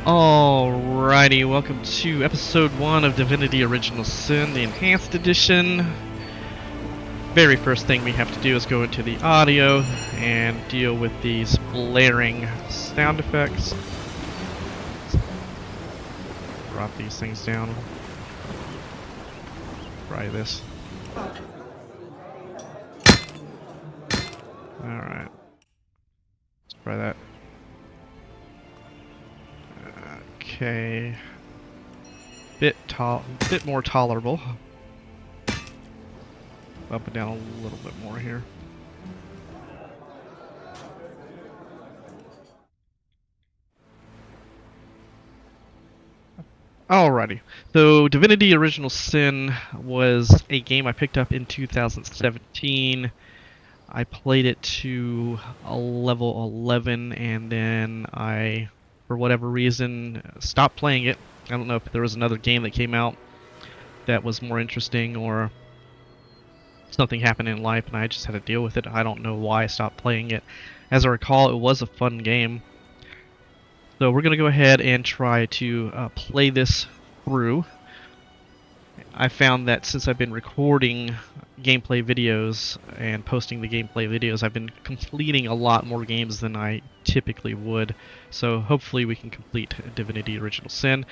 Alrighty, welcome to episode 1 of Divinity Original Sin, the Enhanced Edition. Very first thing we have to do is go into the audio and deal with these blaring sound effects. Drop these things down. Try this. Alright. Let's try that. Okay. Bit more tolerable. Bump it down a little bit more here. Alrighty. So Divinity Original Sin was a game I picked up in 2017. I played it to a level 11 and then I, for whatever reason, stopped playing it. I don't know if there was another game that came out that was more interesting or something happened in life and I just had to deal with it. I don't know why I stopped playing it. As I recall, it was a fun game. So we're going to go ahead and try to play this through. I found that since I've been recording gameplay videos and posting the gameplay videos, I've been completing a lot more games than I typically would. So hopefully we can complete Divinity Original Sin,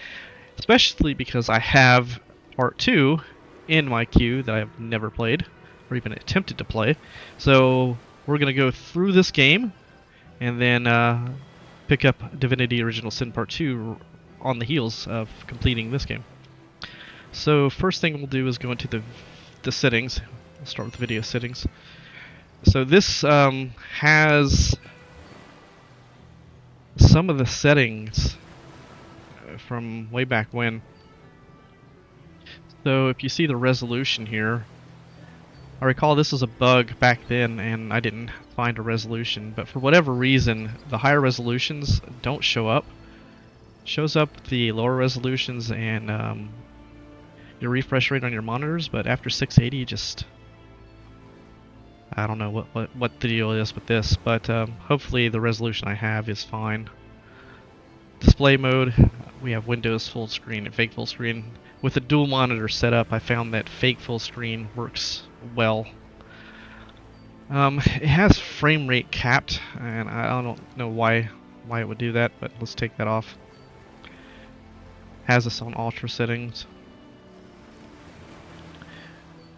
especially because I have Part 2 in my queue that I've never played or even attempted to play. So we're going to go through this game and then pick up Divinity Original Sin Part 2 on the heels of completing this game. So first thing we'll do is go into the settings. We'll start with the video settings. So this has some of the settings from way back when. So if you see the resolution here, I recall this was a bug back then and I didn't find a resolution, but for whatever reason the higher resolutions don't show up. It shows up the lower resolutions and your refresh rate on your monitors, but after 680 just I don't know what the deal is with this, but hopefully the resolution I have is fine. Display mode, we have Windows full screen and fake full screen. With the dual monitor setup, I found that fake full screen works well. It has frame rate capped, and I don't know why it would do that, but let's take that off. Has us on ultra settings.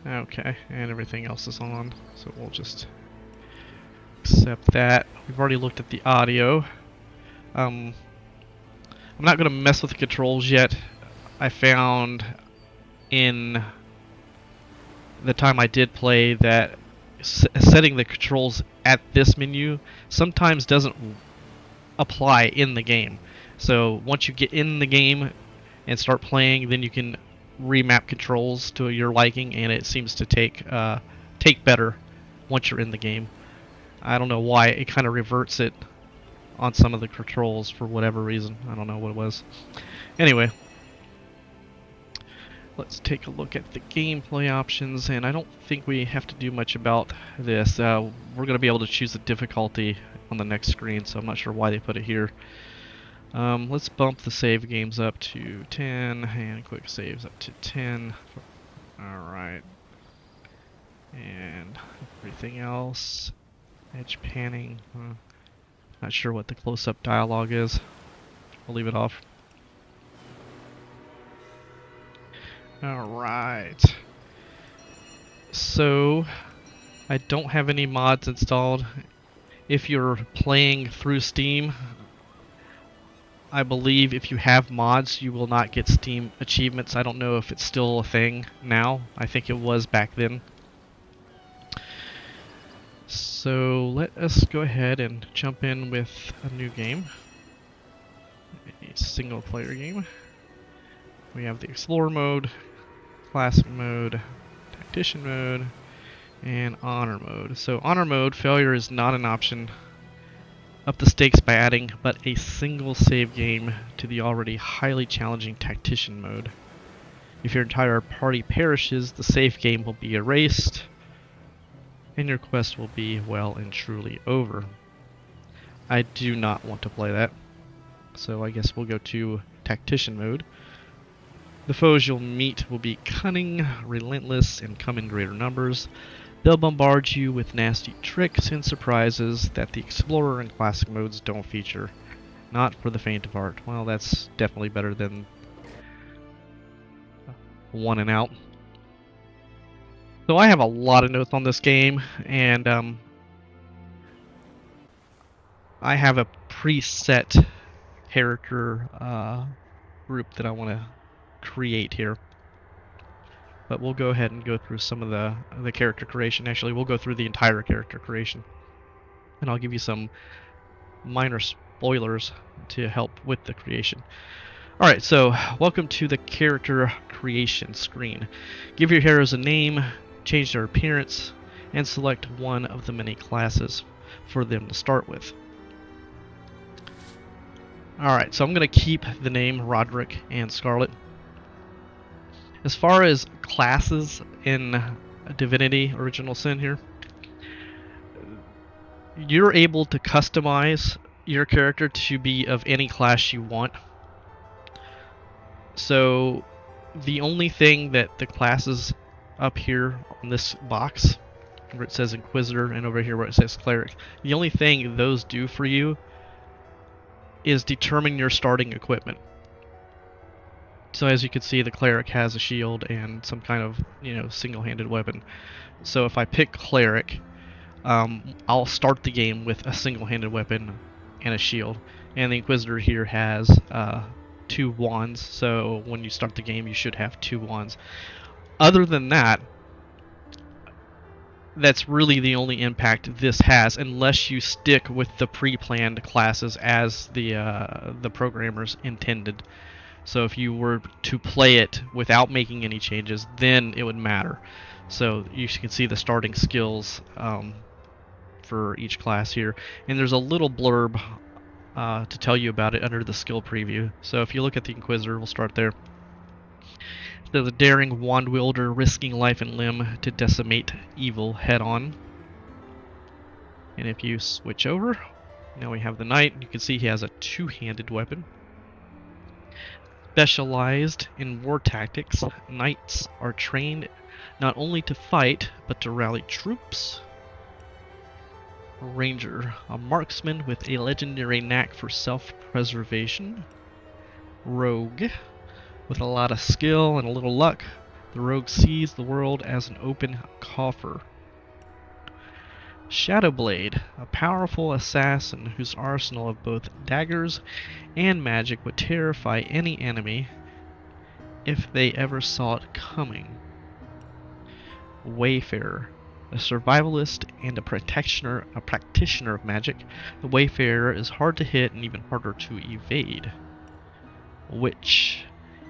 Okay, and everything else is on, so we'll just accept that. We've already looked at the audio. I'm not going to mess with the controls yet. I found in the time I did play that setting the controls at this menu sometimes doesn't apply in the game. So once you get in the game and start playing, then you can remap controls to your liking, and it seems to take better once you're in the game. I don't know why it kind of reverts it on some of the controls for whatever reason. I don't know what it was. Anyway, let's take a look at the gameplay options, and I don't think we have to do much about this. We're going to be able to choose the difficulty on the next screen, so I'm not sure why they put it here. Let's bump the save games up to 10 and quick saves up to 10. Alright. And everything else. Edge panning. Not sure what the close-up dialogue is. I'll leave it off. Alright. So, I don't have any mods installed. If you're playing through Steam, I believe if you have mods, you will not get Steam achievements. I don't know if it's still a thing now. I think it was back then. So let us go ahead and jump in with a new game. A single player game. We have the Explorer mode, Classic mode, Tactician mode, and Honor mode. So Honor mode, failure is not an option. Up the stakes by adding but a single save game to the already highly challenging Tactician mode. If your entire party perishes, the save game will be erased, and your quest will be well and truly over. I do not want to play that. So I guess we'll go to tactician mode. The foes you'll meet will be cunning, relentless, and come in greater numbers. They'll bombard you with nasty tricks and surprises that the Explorer and Classic modes don't feature. Not for the faint of heart. Well, that's definitely better than one and out. So I have a lot of notes on this game, and I have a preset character group that I want to create here. But we'll go ahead and go through some of the character creation. Actually, we'll go through the entire character creation. And I'll give you some minor spoilers to help with the creation. Alright, so welcome to the character creation screen. Give your heroes a name, change their appearance, and select one of the many classes for them to start with. Alright, so I'm going to keep the name Roderick and Scarlet. As far as classes in Divinity Original Sin here, you're able to customize your character to be of any class you want. So the only thing that the classes up here on this box, where it says Inquisitor and over here where it says Cleric, the only thing those do for you is determine your starting equipment. So as you can see, the Cleric has a shield and some kind of, single-handed weapon. So if I pick Cleric, I'll start the game with a single-handed weapon and a shield. And the Inquisitor here has 2 wands, so when you start the game you should have 2 wands. Other than that, that's really the only impact this has, unless you stick with the pre-planned classes as the programmers intended. So if you were to play it without making any changes, then it would matter. So you can see the starting skills for each class here, and there's a little blurb to tell you about it under the skill preview. So if you look at the Inquisitor, we'll start there. So the daring wand wielder, risking life and limb to decimate evil head-on. And if you switch over, now we have the knight. You can see he has a 2-handed weapon. Specialized in war tactics, knights are trained not only to fight, but to rally troops. Ranger, a marksman with a legendary knack for self-preservation. Rogue, with a lot of skill and a little luck, the rogue sees the world as an open coffer. Shadowblade, a powerful assassin whose arsenal of both daggers and magic would terrify any enemy if they ever saw it coming. Wayfarer, a survivalist and a practitioner of magic, the Wayfarer is hard to hit and even harder to evade. Witch,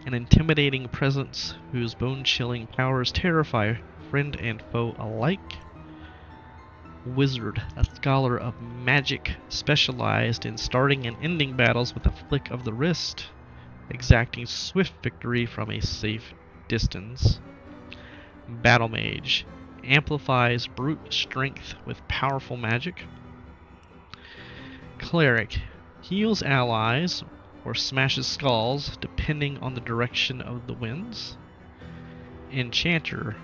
an intimidating presence whose bone-chilling powers terrify friend and foe alike. Wizard, a scholar of magic specialized in starting and ending battles with a flick of the wrist, exacting swift victory from a safe distance. Battle Mage, amplifies brute strength with powerful magic. Cleric, heals allies or smashes skulls depending on the direction of the winds. Enchanter,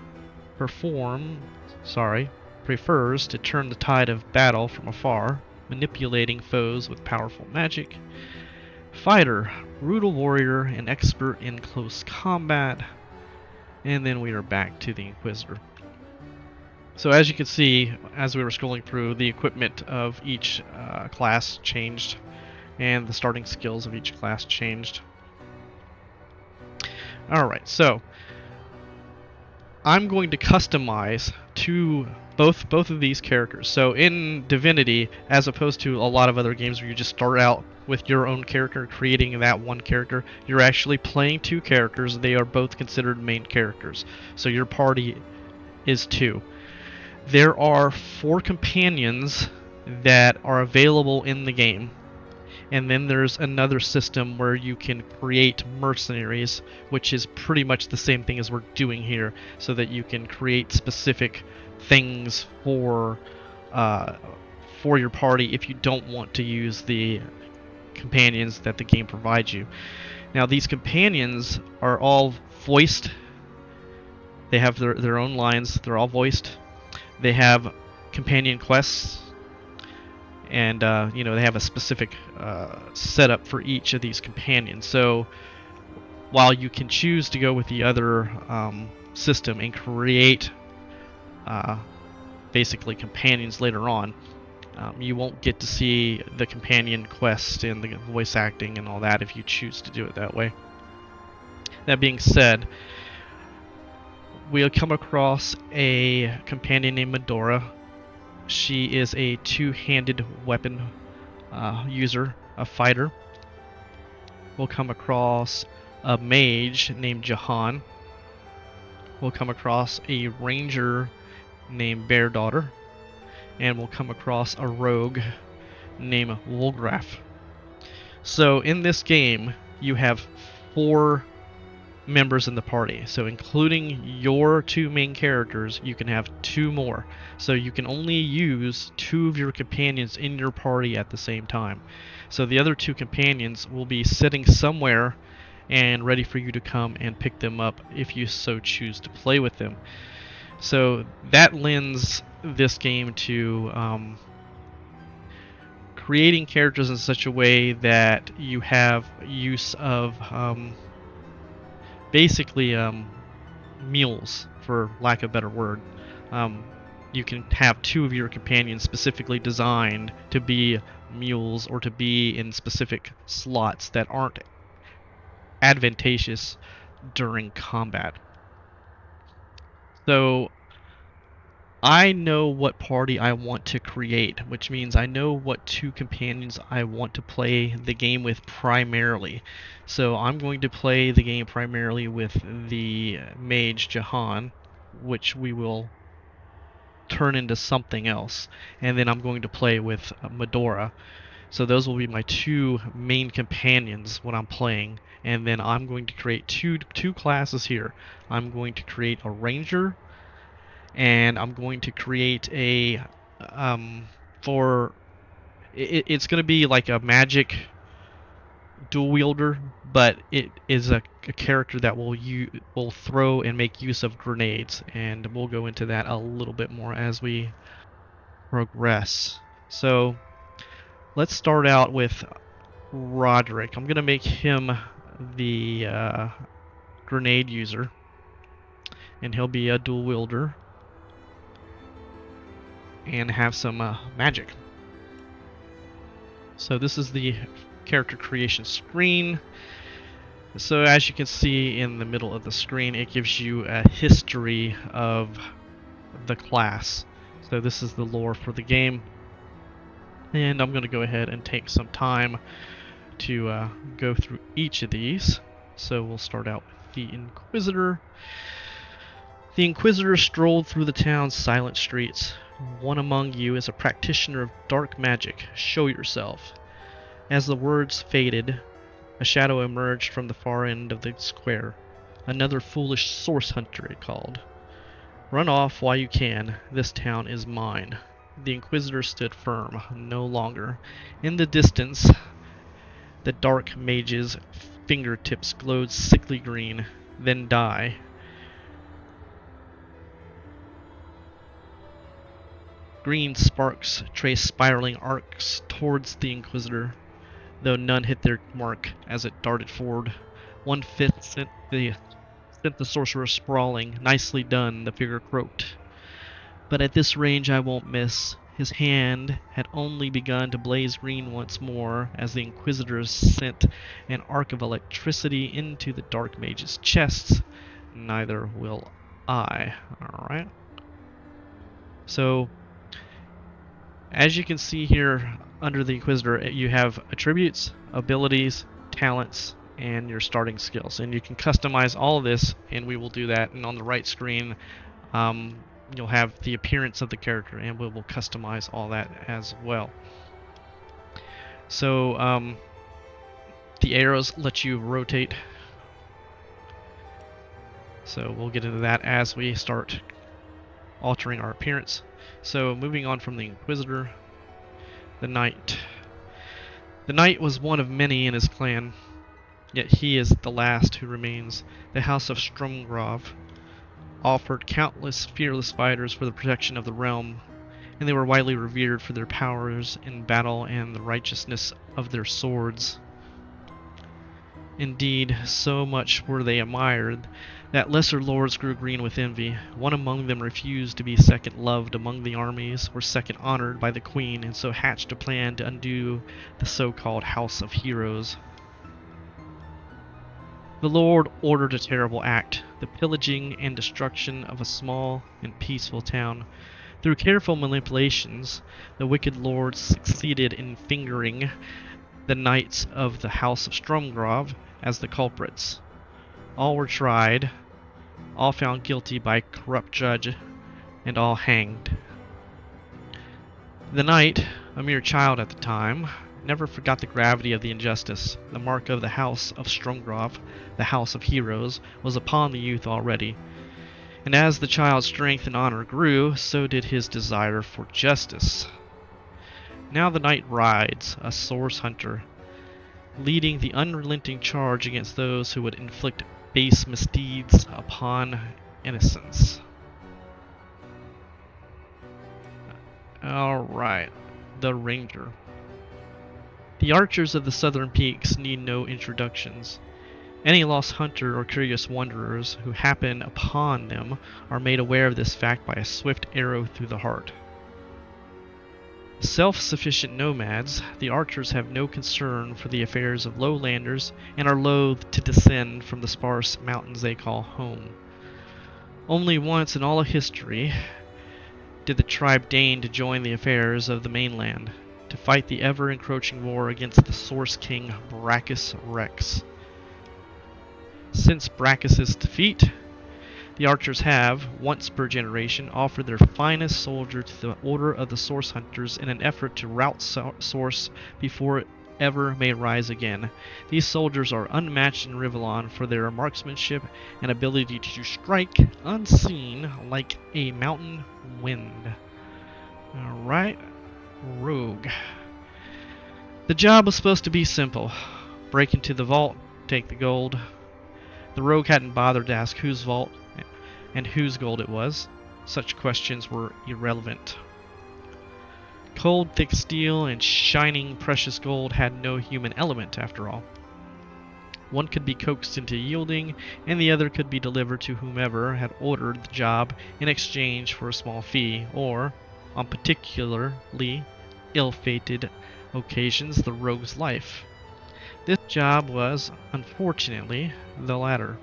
prefers to turn the tide of battle from afar, manipulating foes with powerful magic. Fighter, brutal warrior and expert in close combat. And then we are back to the Inquisitor. So as you can see, as we were scrolling through, the equipment of each class changed, and the starting skills of each class changed. Alright, so I'm going to customize to both of these characters. So in Divinity, as opposed to a lot of other games where you just start out with your own character, creating that one character, you're actually playing 2 characters. They are both considered main characters. So your party is 2. There are 4 companions that are available in the game. And then there's another system where you can create mercenaries, which is pretty much the same thing as we're doing here, so that you can create specific things for your party if you don't want to use the companions that the game provides you. Now, these companions are all voiced. They have their own lines. They're all voiced. They have companion quests, and they have a specific setup for each of these companions. So while you can choose to go with the other system and create uh, basically companions later on, you won't get to see the companion quest and the voice acting and all that if you choose to do it that way. That being said, we'll come across a companion named Medora. She is a two-handed weapon user, a fighter. We'll come across a mage named Jahan. We'll come across a ranger named Bear Daughter. And we'll come across a rogue named Wolgraf. So in this game, you have 4 members in the party. So including your 2 main characters, you can have 2 more. So you can only use 2 of your companions in your party at the same time. So the other 2 companions will be sitting somewhere and ready for you to come and pick them up if you so choose to play with them. So that lends this game to creating characters in such a way that you have use of basically mules, for lack of a better word. You can have 2 of your companions specifically designed to be mules or to be in specific slots that aren't advantageous during combat. So I know what party I want to create, which means I know what 2 companions I want to play the game with primarily. So I'm going to play the game primarily with the mage Jahan, which we will turn into something else, and then I'm going to play with Medora. So those will be my 2 main companions when I'm playing, and then I'm going to create two classes here. I'm going to create a ranger, and I'm going to create a for it's going to be like a magic dual wielder, but it is a character that will throw and make use of grenades, and we'll go into that a little bit more as we progress. So let's start out with Roderick. I'm going to make him the grenade user, and he'll be a dual wielder and have some magic. So this is the character creation screen. So as you can see in the middle of the screen, it gives you a history of the class. So this is the lore for the game. And I'm going to go ahead and take some time to go through each of these. So we'll start out with the Inquisitor. The Inquisitor strolled through the town's silent streets. One among you is a practitioner of dark magic. Show yourself. As the words faded, a shadow emerged from the far end of the square. Another foolish source hunter, it called. Run off while you can. This town is mine. The Inquisitor stood firm, no longer. In the distance, the dark mage's fingertips glowed sickly green, then die. Green sparks traced spiraling arcs towards the Inquisitor, though none hit their mark as it darted forward. 1/5 sent the sorcerer sprawling. Nicely done, the figure croaked. But at this range I won't miss. His hand had only begun to blaze green once more as the Inquisitors sent an arc of electricity into the dark mage's chest. Neither will I. Alright. So, as you can see here under the Inquisitor, you have attributes, abilities, talents, and your starting skills. And you can customize all of this, and we will do that. And on the right screen, you'll have the appearance of the character, and we will customize all that as well. So the arrows let you rotate. So we'll get into that as we start altering our appearance. So moving on from the Inquisitor, the Knight. The knight was one of many in his clan, yet he is the last who remains. The house of Stromgrov offered countless fearless fighters for the protection of the realm, and they were widely revered for their powers in battle and the righteousness of their swords. Indeed, so much were they admired that lesser lords grew green with envy. One among them refused to be second loved among the armies, or second honored by the queen, and so hatched a plan to undo the so-called House of Heroes. The Lord ordered a terrible act, the pillaging and destruction of a small and peaceful town. Through careful manipulations, the wicked lord succeeded in fingering the knights of the House of Stromgrov as the culprits. All were tried, all found guilty by corrupt judge, and all hanged. The knight, a mere child at the time, never forgot the gravity of the injustice. The mark of the House of Stromgrov, the House of Heroes, was upon the youth already. And as the child's strength and honor grew, so did his desire for justice. Now the knight rides, a source hunter, leading the unrelenting charge against those who would inflict base misdeeds upon innocence. Alright, the Ranger. The archers of the southern peaks need no introductions. Any lost hunter or curious wanderers who happen upon them are made aware of this fact by a swift arrow through the heart. Self-sufficient nomads, the archers have no concern for the affairs of lowlanders and are loath to descend from the sparse mountains they call home. Only once in all of history did the tribe deign to join the affairs of the mainland, to fight the ever-encroaching war against the Source King Brachus Rex. Since Brachus' defeat, the archers have, once per generation, offered their finest soldier to the Order of the Source Hunters in an effort to rout Source before it ever may rise again. These soldiers are unmatched in Rivellon for their marksmanship and ability to strike unseen like a mountain wind. Alright, Rogue. The job was supposed to be simple. Break into the vault, take the gold. The rogue hadn't bothered to ask whose vault and whose gold it was. Such questions were irrelevant. Cold, thick steel and shining precious gold had no human element, after all. One could be coaxed into yielding, and the other could be delivered to whomever had ordered the job in exchange for a small fee, or, on particularly ill-fated occasions, the rogue's life. This job was, unfortunately, the latter.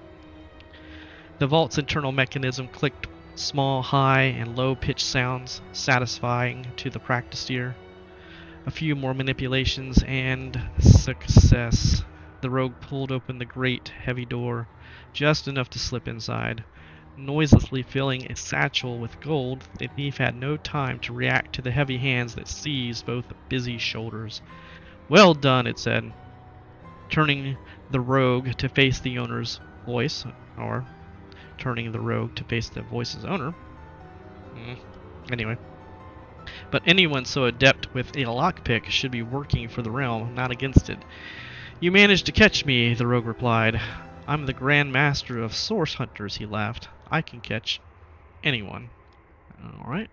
The vault's internal mechanism clicked small, high, and low-pitched sounds, satisfying to the practiced ear. A few more manipulations, and success. The rogue pulled open the great, heavy door, just enough to slip inside. Noiselessly filling a satchel with gold, the thief had no time to react to the heavy hands that seized both busy shoulders. "Well done," it said, turning the rogue to face the owner's voice, or turning the rogue to face the voice's owner. Anyway. But anyone so adept with a lockpick should be working for the realm, not against it. "You managed to catch me," the rogue replied. "I'm the Grand Master of Source Hunters," he laughed. "I can catch anyone." Alright.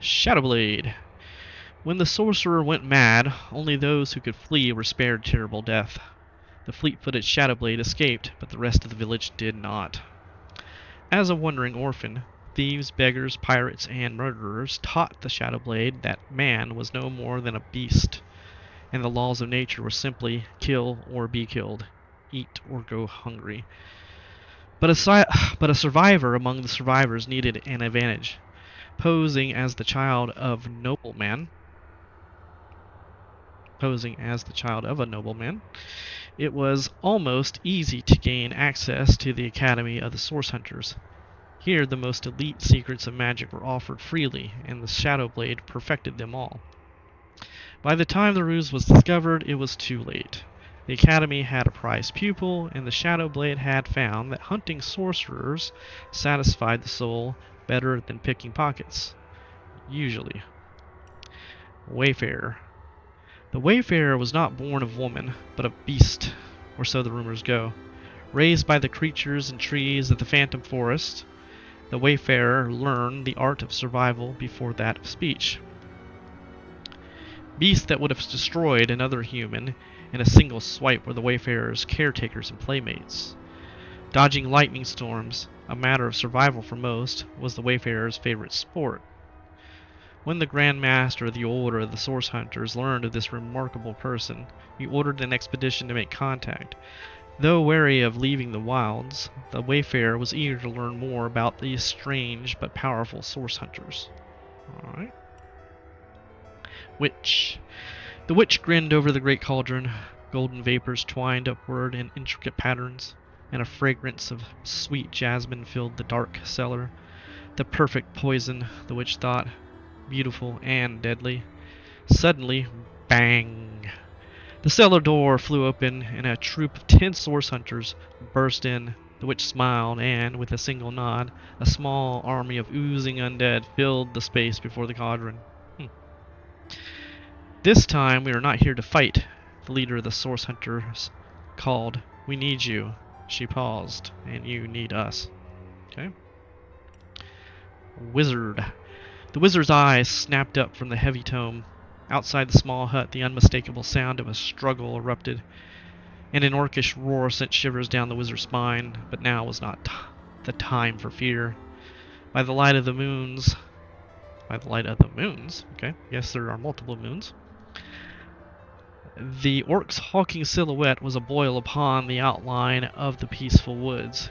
Shadowblade. When the sorcerer went mad, only those who could flee were spared terrible death. The fleet-footed Shadowblade escaped, but the rest of the village did not. As a wandering orphan, thieves, beggars, pirates, and murderers taught the Shadowblade that man was no more than a beast, and the laws of nature were simply kill or be killed, eat or go hungry. But a survivor among the survivors needed an advantage. Posing as the child of a nobleman, it was almost easy to gain access to the Academy of the Source Hunters. Here the most elite secrets of magic were offered freely, and the Shadowblade perfected them all. By the time the ruse was discovered, it was too late. The Academy had a prized pupil, and the Shadowblade had found that hunting sorcerers satisfied the soul better than picking pockets. Usually. Wayfarer. The Wayfarer was not born of woman, but of beast, or so the rumors go. Raised by the creatures and trees of the phantom forest, the Wayfarer learned the art of survival before that of speech. Beasts that would have destroyed another human in a single swipe were the Wayfarer's caretakers and playmates. Dodging lightning storms, a matter of survival for most, was the Wayfarer's favorite sport. When the Grand Master of the Order of the Source Hunters learned of this remarkable person, he ordered an expedition to make contact. Though wary of leaving the wilds, the Wayfarer was eager to learn more about these strange but powerful Source Hunters. Alright. Witch. The witch grinned over the great cauldron. Golden vapors twined upward in intricate patterns, and a fragrance of sweet jasmine filled the dark cellar. The perfect poison, the witch thought, beautiful and deadly. Suddenly, bang! The cellar door flew open, and a troop of 10 Source Hunters burst in. The witch smiled, and, with a single nod, a small army of oozing undead filled the space before the cauldron. This time we are not here to fight, the leader of the Source Hunters called. We need you. She paused, and you need us. Okay. Wizard. The wizard's eyes snapped up from the heavy tome. Outside the small hut, the unmistakable sound of a struggle erupted, and an orcish roar sent shivers down the wizard's spine. But now was not the time for fear. By the light of the moons, okay, yes, there are multiple moons. The orc's hulking silhouette was aboil upon the outline of the peaceful woods.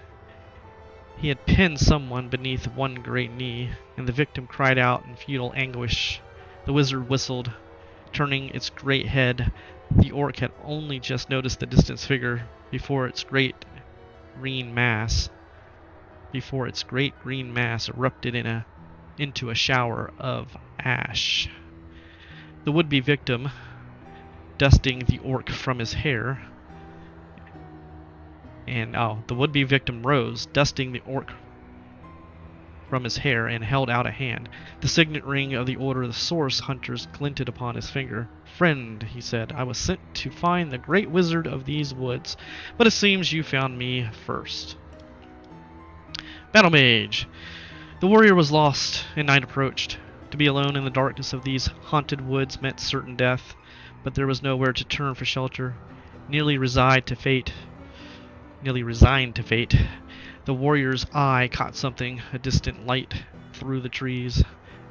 He had pinned someone beneath one great knee, and the victim cried out in futile anguish. The wizard whistled, turning its great head. The orc had only just noticed the distant figure before its great green mass erupted into a shower of ash. The would-be victim, dusting the orc from his hair, the would-be victim rose, dusting the orc from his hair, and held out a hand. The signet ring of the Order of the Source Hunters glinted upon his finger. Friend, he said, I was sent to find the great wizard of these woods, but it seems you found me first. Battle Mage. The warrior was lost, and night approached. To be alone in the darkness of these haunted woods meant certain death, but there was nowhere to turn for shelter. Nearly resigned to fate, the warrior's eye caught something, a distant light through the trees.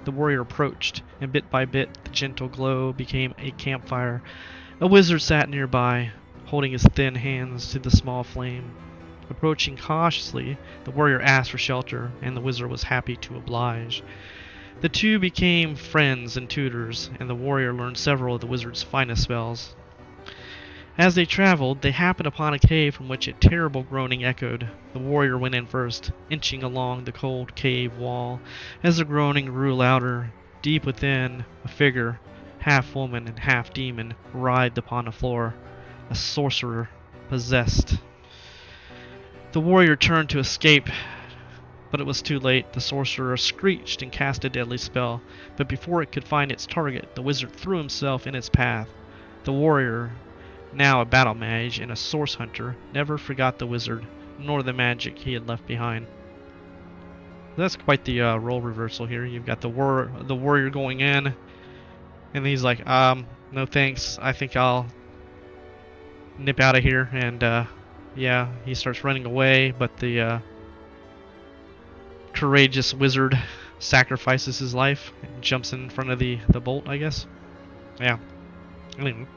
The warrior approached, and bit by bit the gentle glow became a campfire. A wizard sat nearby, holding his thin hands to the small flame. Approaching cautiously, the warrior asked for shelter, and the wizard was happy to oblige. The two became friends and tutors, and the warrior learned several of the wizard's finest spells. As they traveled, they happened upon a cave from which a terrible groaning echoed. The warrior went in first, inching along the cold cave wall. As the groaning grew louder, deep within, a figure, half woman and half demon, writhed upon the floor. A sorcerer, possessed. The warrior turned to escape, but it was too late. The sorcerer screeched and cast a deadly spell, but before it could find its target, the wizard threw himself in its path. The warrior, now a battle mage and a source hunter, never forgot the wizard, nor the magic he had left behind. That's quite the role reversal here. You've got the warrior going in, and he's like, no thanks, I think I'll nip out of here, and yeah, he starts running away, but the courageous wizard sacrifices his life and jumps in front of the bolt, I guess. Yeah. Anyway.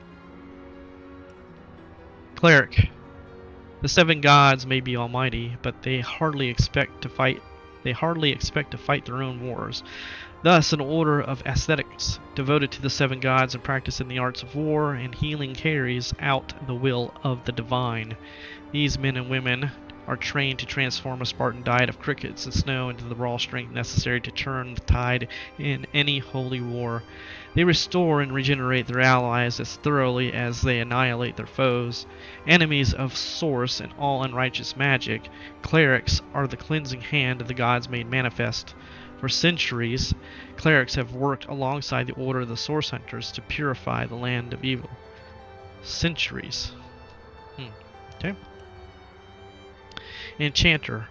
Cleric. The seven gods may be almighty, but they hardly expect to fight their own wars. Thus, an order of ascetics devoted to the seven gods and practicing the arts of war and healing carries out the will of the divine. These men and women are trained to transform a Spartan diet of crickets and snow into the raw strength necessary to turn the tide in any holy war. They restore and regenerate their allies as thoroughly as they annihilate their foes. Enemies of source and all unrighteous magic, clerics are the cleansing hand of the gods made manifest. For centuries, clerics have worked alongside the Order of the Source Hunters to purify the land of evil. Centuries. Okay. Enchanter.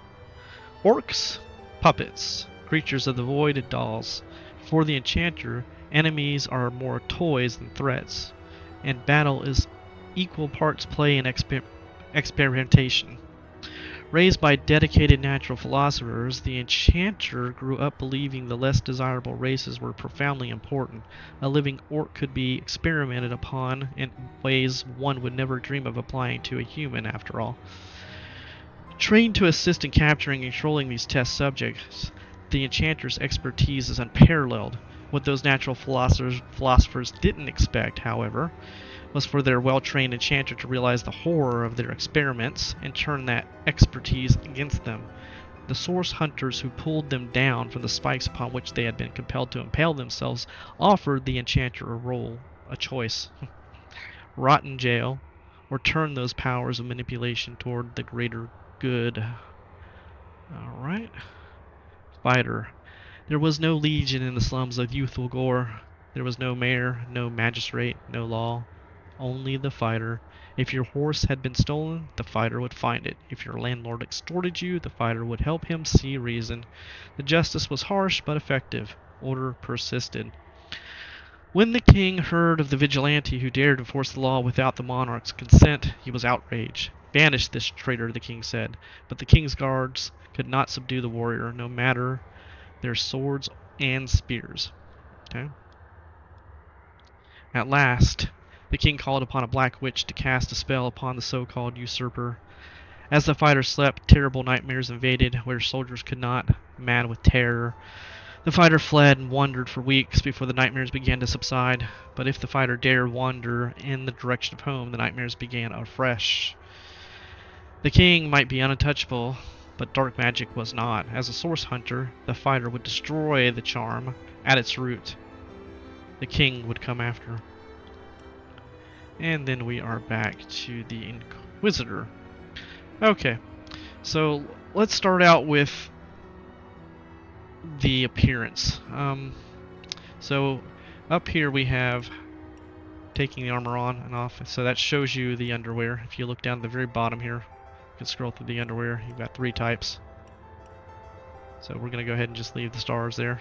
Orcs, puppets, creatures of the void and dolls. For the enchanter, enemies are more toys than threats, and battle is equal parts play and experimentation. Raised by dedicated natural philosophers, the enchanter grew up believing the less desirable races were profoundly important. A living orc could be experimented upon in ways one would never dream of applying to a human, after all. Trained to assist in capturing and controlling these test subjects, the enchanter's expertise is unparalleled. What those natural philosophers didn't expect, however, was for their well-trained enchanter to realize the horror of their experiments and turn that expertise against them. The source hunters who pulled them down from the spikes upon which they had been compelled to impale themselves offered the enchanter a choice. Rot in jail, or turn those powers of manipulation toward the greater good. Alright. Fighter. There was no legion in the slums of youthful Gore. There was no mayor, no magistrate, no law. Only the fighter. If your horse had been stolen, the fighter would find it. If your landlord extorted you, the fighter would help him see reason. The justice was harsh but effective. Order persisted. When the king heard of the vigilante who dared enforce the law without the monarch's consent, he was outraged. Banish this traitor, the king said. But the king's guards could not subdue the warrior, no matter their swords and spears. Okay. At last, the king called upon a black witch to cast a spell upon the so-called usurper. As the fighter slept, terrible nightmares invaded where soldiers could not, mad with terror. The fighter fled and wandered for weeks before the nightmares began to subside. But if the fighter dared wander in the direction of home, the nightmares began afresh. The king might be untouchable, but dark magic was not. As a source hunter, the fighter would destroy the charm at its root. The king would come after. And then we are back to the Inquisitor. Okay, so let's start out with the appearance. So up here we have taking the armor on and off. So that shows you the underwear. If you look down at the very bottom here, you can scroll through the underwear. You've got 3 types. So we're going to go ahead and just leave the stars there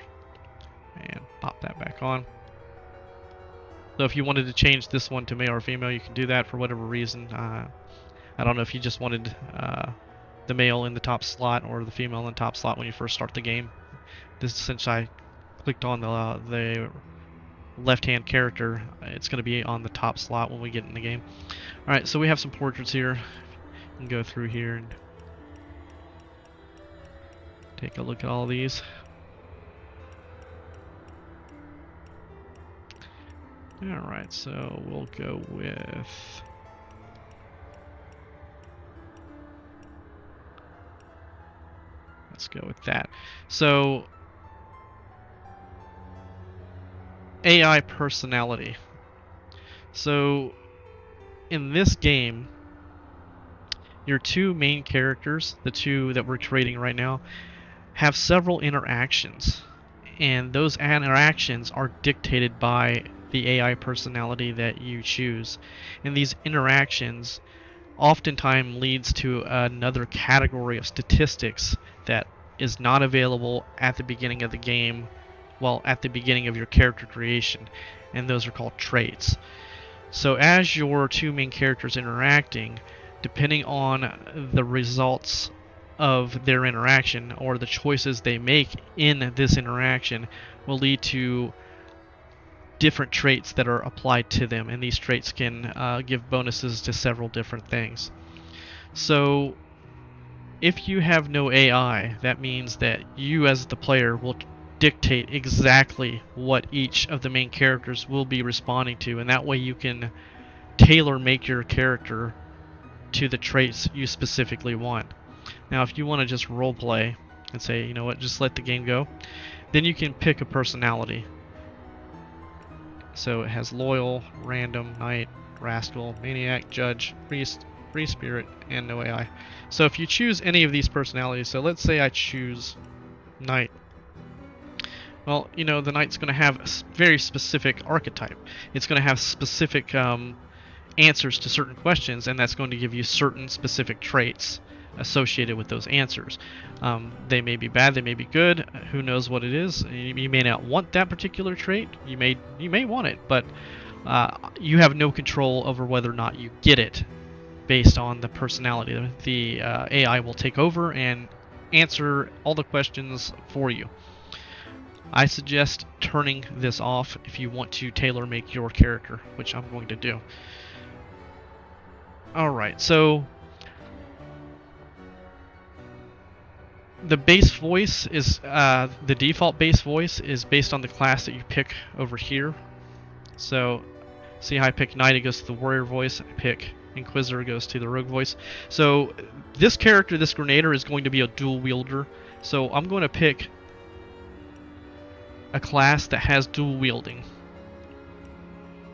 and pop that back on. So if you wanted to change this one to male or female, you can do that for whatever reason. I don't know if you just wanted the male in the top slot or the female in the top slot when you first start the game. Since I clicked on the left-hand character, it's going to be on the top slot when we get in the game. Alright, so we have some portraits here. You can go through here and take a look at all these. Alright, so we'll go with... Let's go with that. So, AI personality. So, in this game, your 2 main characters, the 2 that we're creating right now, have several interactions. And those interactions are dictated by the AI personality that you choose. And these interactions oftentimes leads to another category of statistics that is not available at the beginning of the game, well, at the beginning of your character creation, and those are called traits. So as your 2 main characters interacting, depending on the results of their interaction or the choices they make in this interaction will lead to different traits that are applied to them, and these traits can give bonuses to several different things. So if you have no AI, that means that you as the player will dictate exactly what each of the main characters will be responding to, and that way you can tailor make your character to the traits you specifically want. Now if you want to just roleplay and say, you know what, just let the game go, then you can pick a personality. So it has loyal, random, knight, rascal, maniac, judge, priest, free spirit, and no AI. So if you choose any of these personalities, so let's say I choose knight, Well, the knight's going to have a very specific archetype. It's going to have specific answers to certain questions, and that's going to give you certain specific traits associated with those answers. They may be bad, they may be good. Who knows what it is? You may not want that particular trait. You may want it, but you have no control over whether or not you get it based on the personality. The AI will take over and answer all the questions for you. I suggest turning this off if you want to tailor make your character, which I'm going to do. Alright, so the base voice is, the default base voice is based on the class that you pick over here. So, see how I pick Knight, it goes to the warrior voice. I pick Inquisitor, it goes to the rogue voice. So, this character, this Grenadier, is going to be a dual wielder. So, I'm going to pick a class that has dual wielding,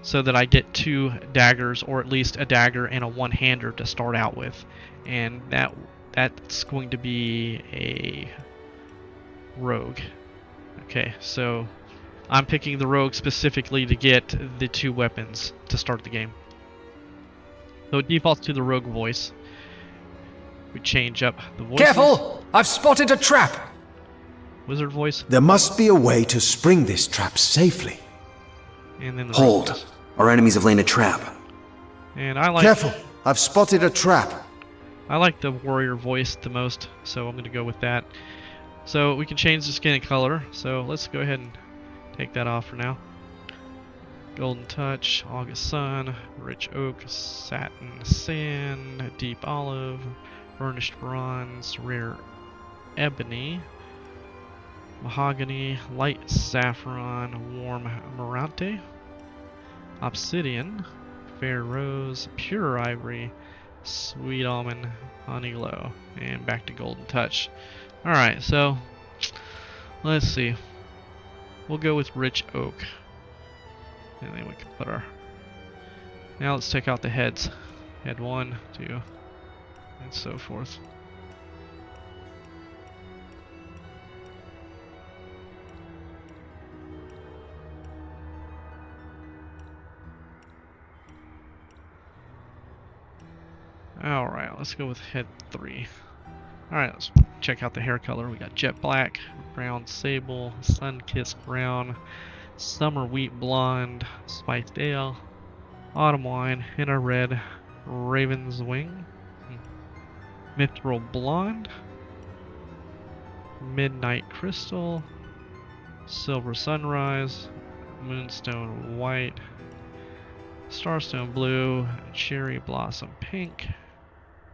so that I get 2 daggers, or at least a dagger and a one-hander to start out with. And that's going to be a rogue. Okay, so I'm picking the rogue specifically to get the 2 weapons to start the game. So it defaults to the rogue voice. We change up the voices. Careful! I've spotted a trap! Wizard voice. There must be a way to spring this trap safely. And then the Hold. rogue voice. Our enemies have laid a trap. And I like... Careful! I've spotted a trap. I like the warrior voice the most, so I'm going to go with that. So we can change the skin color, so let's go ahead and take that off for now. Golden Touch, August Sun, Rich Oak, Satin Sand, Deep Olive, Burnished Bronze, Rare Ebony, Mahogany, Light Saffron, Warm Marante, Obsidian, Fair Rose, Pure Ivory, Sweet Almond, Honey Glow, and back to Golden Touch. Alright, so let's see. We'll go with Rich Oak. And then we can put our... Now let's take out the heads. Head 1, 2, and so forth. Alright, let's go with head 3. Alright, let's check out the hair color. We got jet black, brown sable, sun-kissed brown, summer wheat blonde, spiced ale, autumn wine, henna red, raven's wing, mithril blonde, midnight crystal, silver sunrise, moonstone white, starstone blue, cherry blossom pink,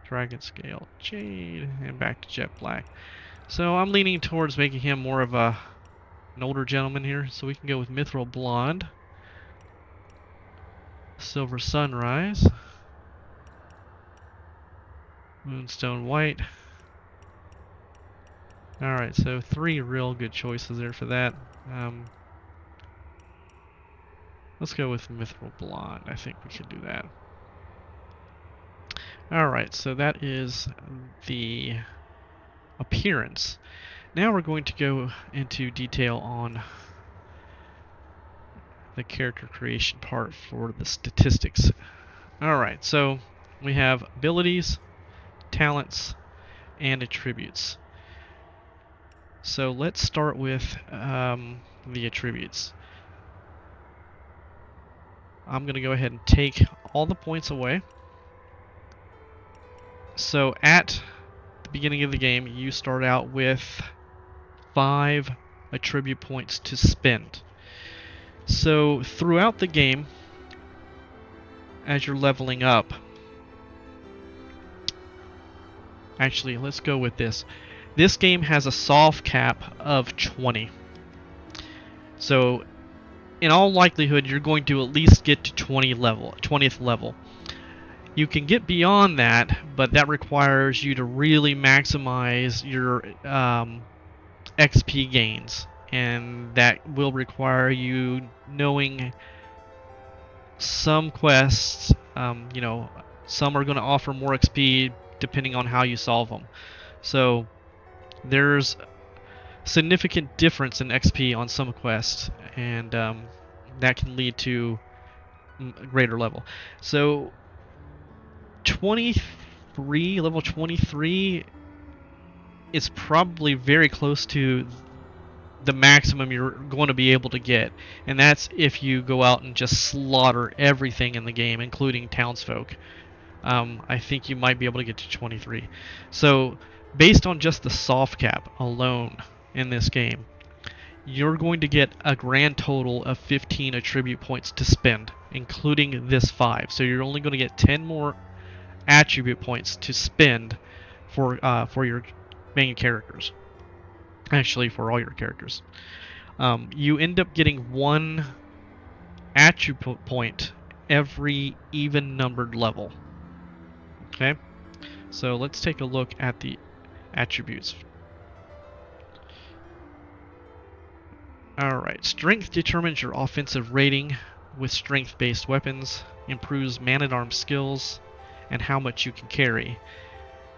dragon scale jade, and back to jet black. So I'm leaning towards making him more of an older gentleman here, so we can go with mithril blonde, silver sunrise, moonstone white. Alright, so 3 real good choices there for that. Let's go with mithril blonde. I think we should do that. Alright, so that is the appearance. Now we're going to go into detail on the character creation part for the statistics. Alright, so we have abilities, talents, and attributes. So let's start with the attributes. I'm going to go ahead and take all the points away. So at the beginning of the game, you start out with 5 attribute points to spend. So throughout the game, as you're leveling up, actually, let's go with this. This game has a soft cap of 20. So in all likelihood, you're going to at least get to 20th level. You can get beyond that, but that requires you to really maximize your XP gains, and that will require you knowing some quests. Some are going to offer more XP depending on how you solve them. So there's significant difference in XP on some quests, and that can lead to a greater level. So 23, level 23 is probably very close to the maximum you're going to be able to get, and that's if you go out and just slaughter everything in the game, including townsfolk. I think you might be able to get to 23. So, based on just the soft cap alone in this game, you're going to get a grand total of 15 attribute points to spend, including this 5. So you're only going to get 10 more attribute points to spend for your main characters. Actually, for all your characters. You end up getting 1 attribute point every even numbered level. Okay? So let's take a look at the attributes. Alright, strength determines your offensive rating with strength-based weapons, improves man-at-arms skills, and how much you can carry.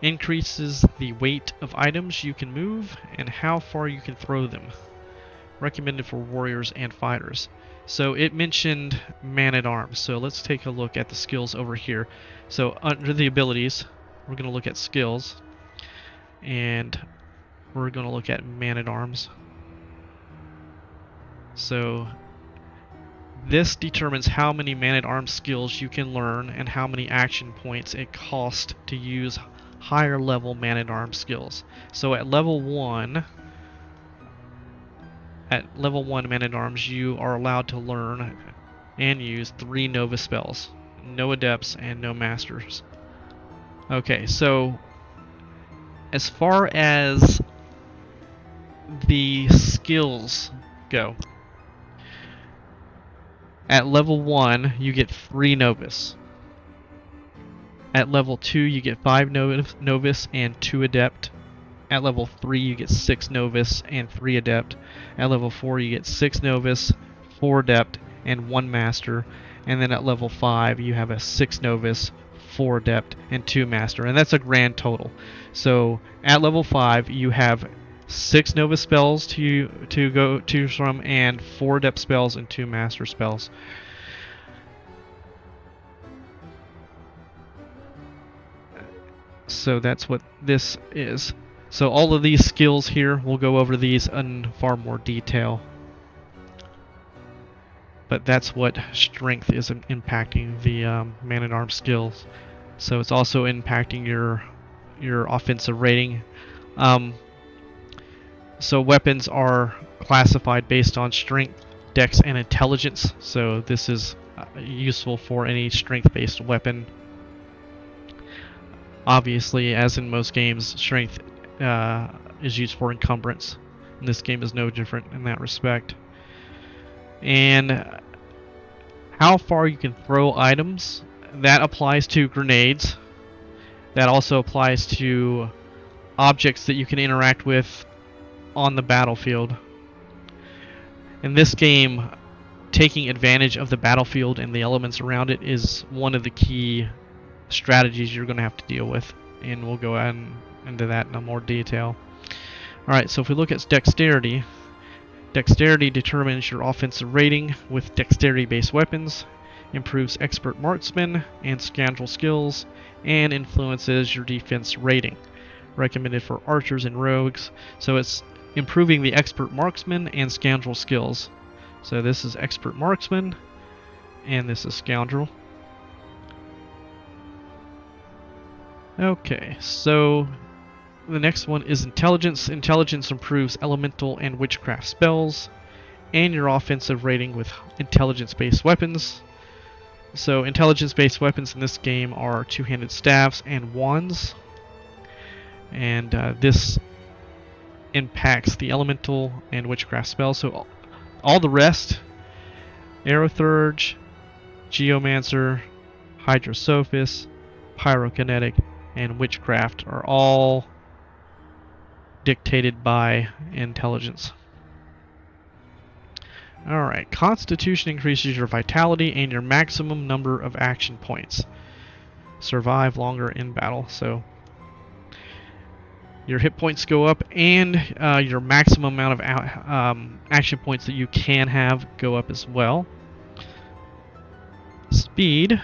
Increases the weight of items you can move and how far you can throw them. Recommended for warriors and fighters. So it mentioned man-at-arms, so let's take a look at the skills over here. So under the abilities, we're going to look at skills, and we're going to look at man-at-arms. So this determines how many man-at-arms skills you can learn and how many action points it costs to use higher level man-at-arms skills. So at level 1 man-at-arms, you are allowed to learn and use 3 Nova spells. No Adepts and no Masters. Okay, so as far as the skills go, at level 1 you get 3 Novus. At level 2 you get 5 Novus and 2 Adept. At level 3 you get 6 Novus and 3 Adept. At level 4 you get 6 Novus, 4 Adept, and 1 Master. And then at level 5 you have a 6 Novus, 4 Adept, and 2 Master. And that's a grand total. So at level 5 you have 6 Novus spells to go to from, and 4 Adept spells and 2 Master spells. So that's what this is. So all of these skills here, we'll go over these in far more detail. But that's what strength is impacting the man-at-arms skills. So it's also impacting your offensive rating. So weapons are classified based on strength, dex, and intelligence. So this is useful for any strength-based weapon. Obviously, as in most games, strength is used for encumbrance. And this game is no different in that respect. And how far you can throw items, that applies to grenades. That also applies to objects that you can interact with on the battlefield. In this game, taking advantage of the battlefield and the elements around it is one of the key strategies you're going to have to deal with, and we'll go into that in more detail. Alright, so if we look at dexterity, dexterity determines your offensive rating with dexterity-based weapons, improves expert marksman and scoundrel skills, and influences your defense rating. Recommended for archers and rogues, so it's improving the expert marksman and scoundrel skills. So this is expert marksman, and this is scoundrel. Okay, so the next one is intelligence. Intelligence improves elemental and witchcraft spells, and your offensive rating with intelligence-based weapons. So intelligence-based weapons in this game are two-handed staffs and wands, and this impacts the elemental and witchcraft spells. So all the rest, Aerothurge, Geomancer, Hydrosophist, Pyrokinetic, and Witchcraft are all dictated by intelligence. Alright, Constitution increases your vitality and your maximum number of action points. Survive longer in battle. So Your hit points go up, and your maximum amount of action points that you can have go up as well. Speed.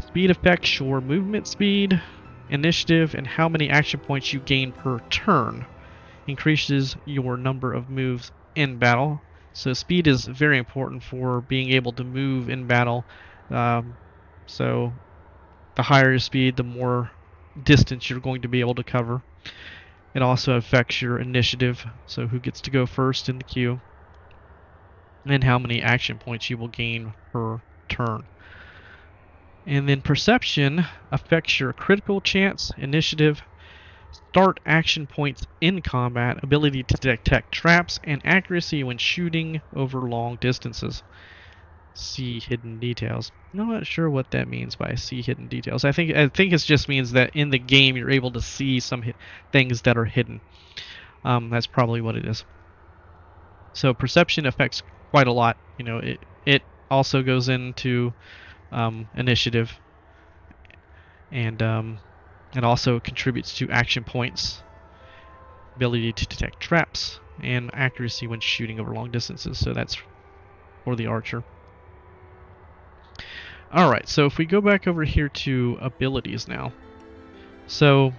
Speed affects your movement speed, initiative, and how many action points you gain per turn. Increases your number of moves in battle. So speed is very important for being able to move in battle. So the higher your speed, the more distance you're going to be able to cover. It also affects your initiative, so who gets to go first in the queue, and how many action points you will gain per turn. And then perception affects your critical chance, initiative, start action points in combat, ability to detect traps, and accuracy when shooting over long distances. See hidden details. I'm not sure what that means by see hidden details. I think it just means that in the game you're able to see some things that are hidden. That's probably what it is. So perception affects quite a lot. You know, it also goes into initiative, and it also contributes to action points, ability to detect traps, and accuracy when shooting over long distances. So that's for the archer. Alright, so if we go back over here to abilities now. So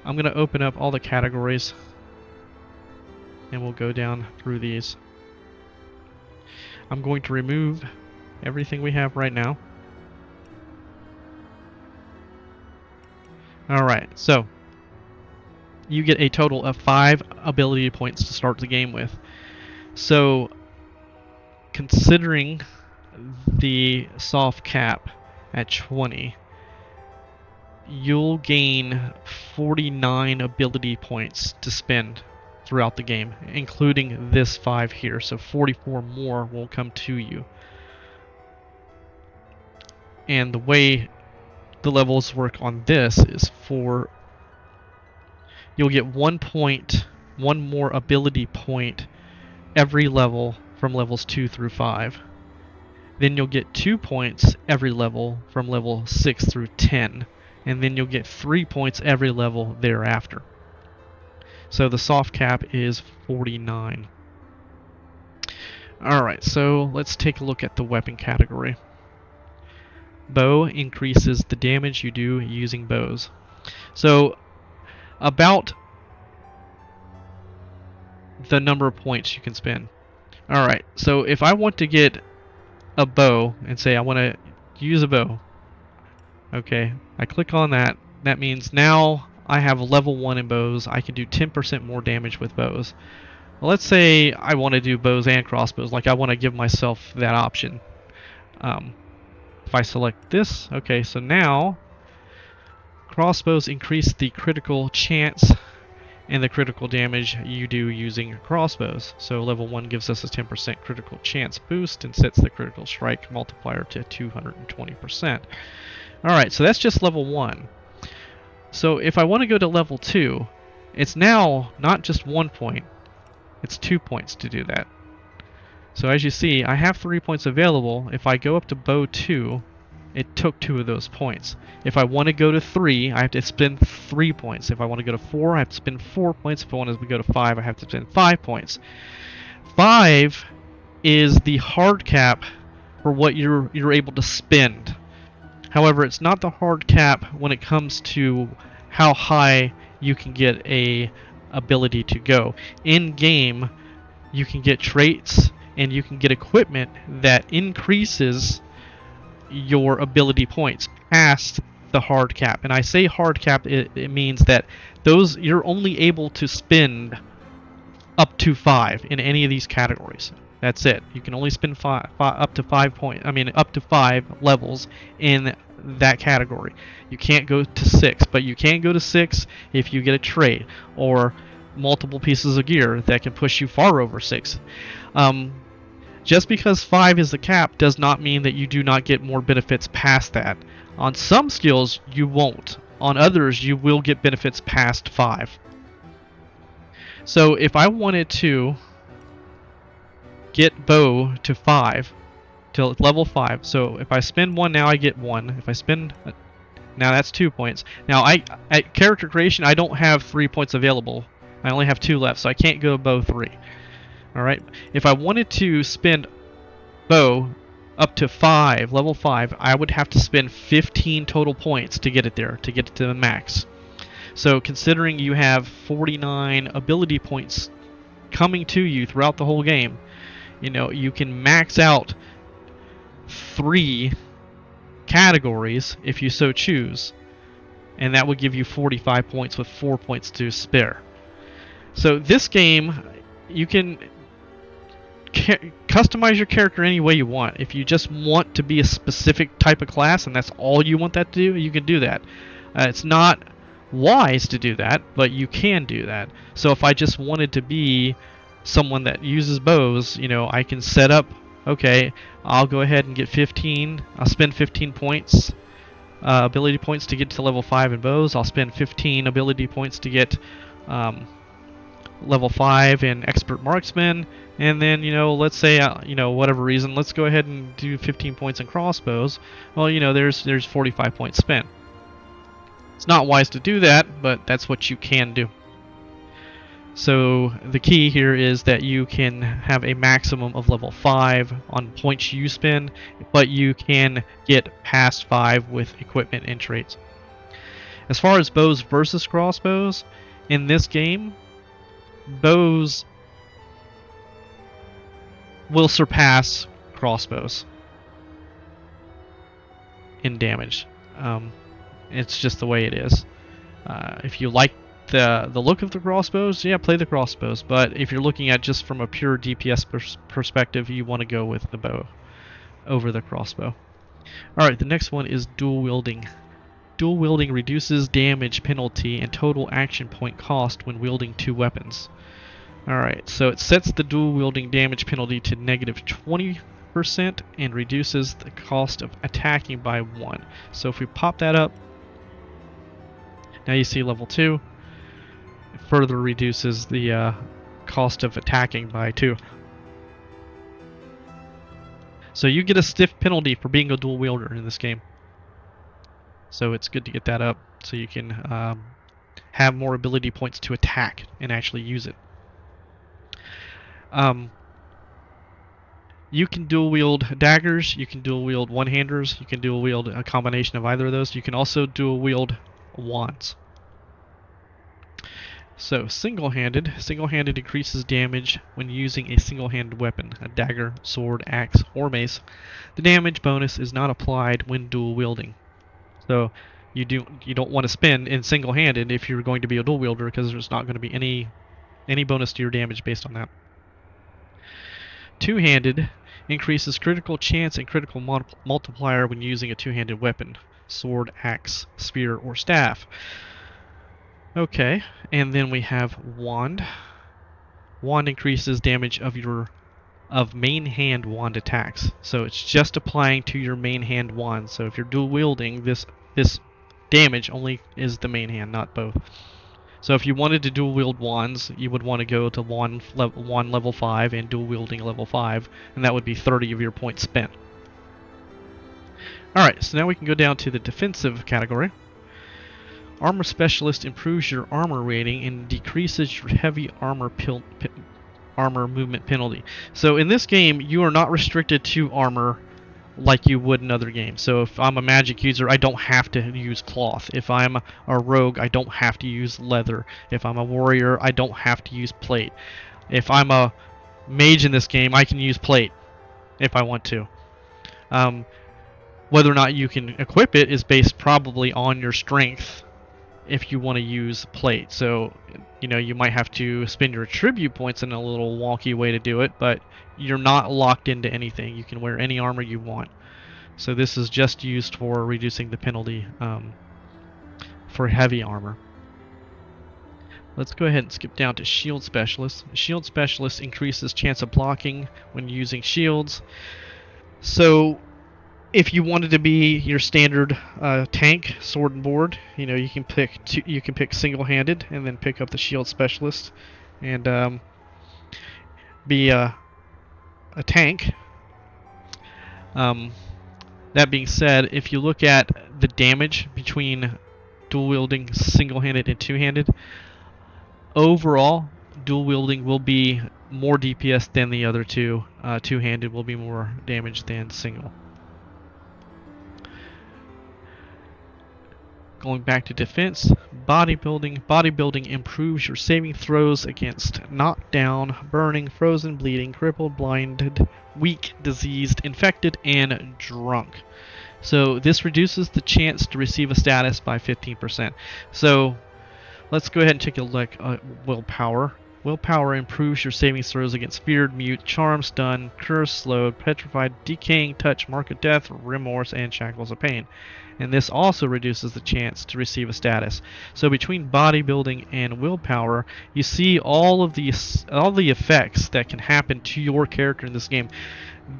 I'm going to open up all the categories, and we'll go down through these. I'm going to remove everything we have right now. Alright, so you get a total of 5 ability points to start the game with. So considering the soft cap at 20, you'll gain 49 ability points to spend throughout the game, including this 5 here. So 44 more will come to you. And the way the levels work on this is you'll get 1 more ability point every level from levels 2 through 5. Then you'll get 2 points every level from level 6 through 10. And then you'll get 3 points every level thereafter. So the soft cap is 49. Alright, so let's take a look at the weapon category. Bow increases the damage you do using bows. So about the number of points you can spend. Alright, so if I want to get a bow and say I want to use a bow, okay, I click on that. That means now I have level 1 in bows. I can do 10% more damage with bows. Well, let's say I want to do bows and crossbows. Like I want to give myself that option. If I select this, okay, so now crossbows increase the critical chance and the critical damage you do using crossbows. So level 1 gives us a 10% critical chance boost and sets the critical strike multiplier to 220%. Alright, so that's just level 1. So if I want to go to level 2, it's now not just 1 point, it's 2 points to do that. So as you see, I have 3 points available. If I go up to bow 2, it took 2 of those points. If I want to go to 3, I have to spend 3 points. If I want to go to 4, I have to spend 4 points. If I want to go to 5, I have to spend 5 points. 5 is the hard cap for what you're able to spend. However, it's not the hard cap when it comes to how high you can get a ability to go. In game, you can get traits and you can get equipment that increases your ability points past the hard cap. And I say hard cap, it means that those you're only able to spend up to 5 in any of these categories. That's it. You can only spend up to 5 levels in that category. You can't go to 6, but you can go to 6 if you get a trait or multiple pieces of gear that can push you far over 6. Just because 5 is the cap does not mean that you do not get more benefits past that. On some skills, you won't. On others, you will get benefits past 5. So if I wanted to get bow to 5, till level 5, so if I spend 1 now, I get 1. If I spend Now that's 2 points. Now at character creation I don't have 3 points available. I only have 2 left, so I can't go bow 3. All right. If I wanted to spend bow up to 5, level 5, I would have to spend 15 total points to get it there, to get it to the max. So considering you have 49 ability points coming to you throughout the whole game, you can max out 3 categories if you so choose, and that would give you 45 points with 4 points to spare. So this game, you can customize your character any way you want. If you just want to be a specific type of class and that's all you want that to do, you can do that. It's not wise to do that, but you can do that. So if I just wanted to be someone that uses bows, I can set up, okay, I'll go ahead and get 15. I'll spend 15 points, ability points to get to level 5 in bows. I'll spend 15 ability points to get level 5 in expert marksman, and then let's say whatever reason, let's go ahead and do 15 points in crossbows. Well, there's 45 points spent. It's not wise to do that, but that's what you can do. So the key here is that you can have a maximum of level 5 on points you spend, but you can get past 5 with equipment and traits. As far as bows versus crossbows, in this game, bows will surpass crossbows in damage. It's just the way it is. If you like the look of the crossbows, yeah, play the crossbows. But if you're looking at just from a pure DPS perspective, you want to go with the bow over the crossbow. Alright, the next one is dual wielding. Dual wielding reduces damage penalty and total action point cost when wielding 2 weapons. Alright, so it sets the dual wielding damage penalty to negative 20% and reduces the cost of attacking by 1. So if we pop that up, now you see level 2. It further reduces the cost of attacking by 2. So you get a stiff penalty for being a dual wielder in this game. So it's good to get that up so you can have more ability points to attack and actually use it. You can dual wield daggers, you can dual wield one-handers, you can dual wield a combination of either of those. You can also dual wield wands. So single-handed increases damage when using a single-handed weapon, a dagger, sword, axe, or mace. The damage bonus is not applied when dual wielding. So you don't want to spend in single-handed if you're going to be a dual wielder, because there's not going to be any bonus to your damage based on that. Two-handed increases critical chance and critical multiplier when using a two-handed weapon, sword, axe, spear, or staff. Okay, and then we have wand. Wand increases damage of main hand wand attacks. So it's just applying to your main hand wand. So if you're dual wielding, this damage only is the main hand, not both. So if you wanted to dual wield wands, you would want to go to wand level 5 and dual wielding level 5, and that would be 30 of your points spent. Alright, so now we can go down to the defensive category. Armor Specialist improves your armor rating and decreases your heavy armor movement penalty. So in this game, you are not restricted to armor like you would in other games. So if I'm a magic user, I don't have to use cloth. If I'm a rogue, I don't have to use leather. If I'm a warrior, I don't have to use plate. If I'm a mage in this game, I can use plate if I want to. Whether or not you can equip it is based probably on your strength if you want to use plate. So, you might have to spend your attribute points in a little wonky way to do it, but you're not locked into anything. You can wear any armor you want. So this is just used for reducing the penalty for heavy armor. Let's go ahead and skip down to Shield Specialist. Shield Specialist increases chance of blocking when using shields. So if you wanted to be your standard tank, sword and board, you can pick single-handed and then pick up the Shield Specialist and be a tank. That being said, if you look at the damage between dual wielding single-handed and two-handed, overall, dual wielding will be more DPS than the other two. Two-handed will be more damage than single. Going back to defense, bodybuilding. Bodybuilding improves your saving throws against knockdown, burning, frozen, bleeding, crippled, blinded, weak, diseased, infected, and drunk. So this reduces the chance to receive a status by 15%. So let's go ahead and take a look at willpower. Willpower improves your saving throws against feared, mute, charm, stun, curse, slowed, petrified, decaying, touch, mark of death, remorse, and shackles of pain. And this also reduces the chance to receive a status. So between bodybuilding and willpower, you see all the effects that can happen to your character in this game.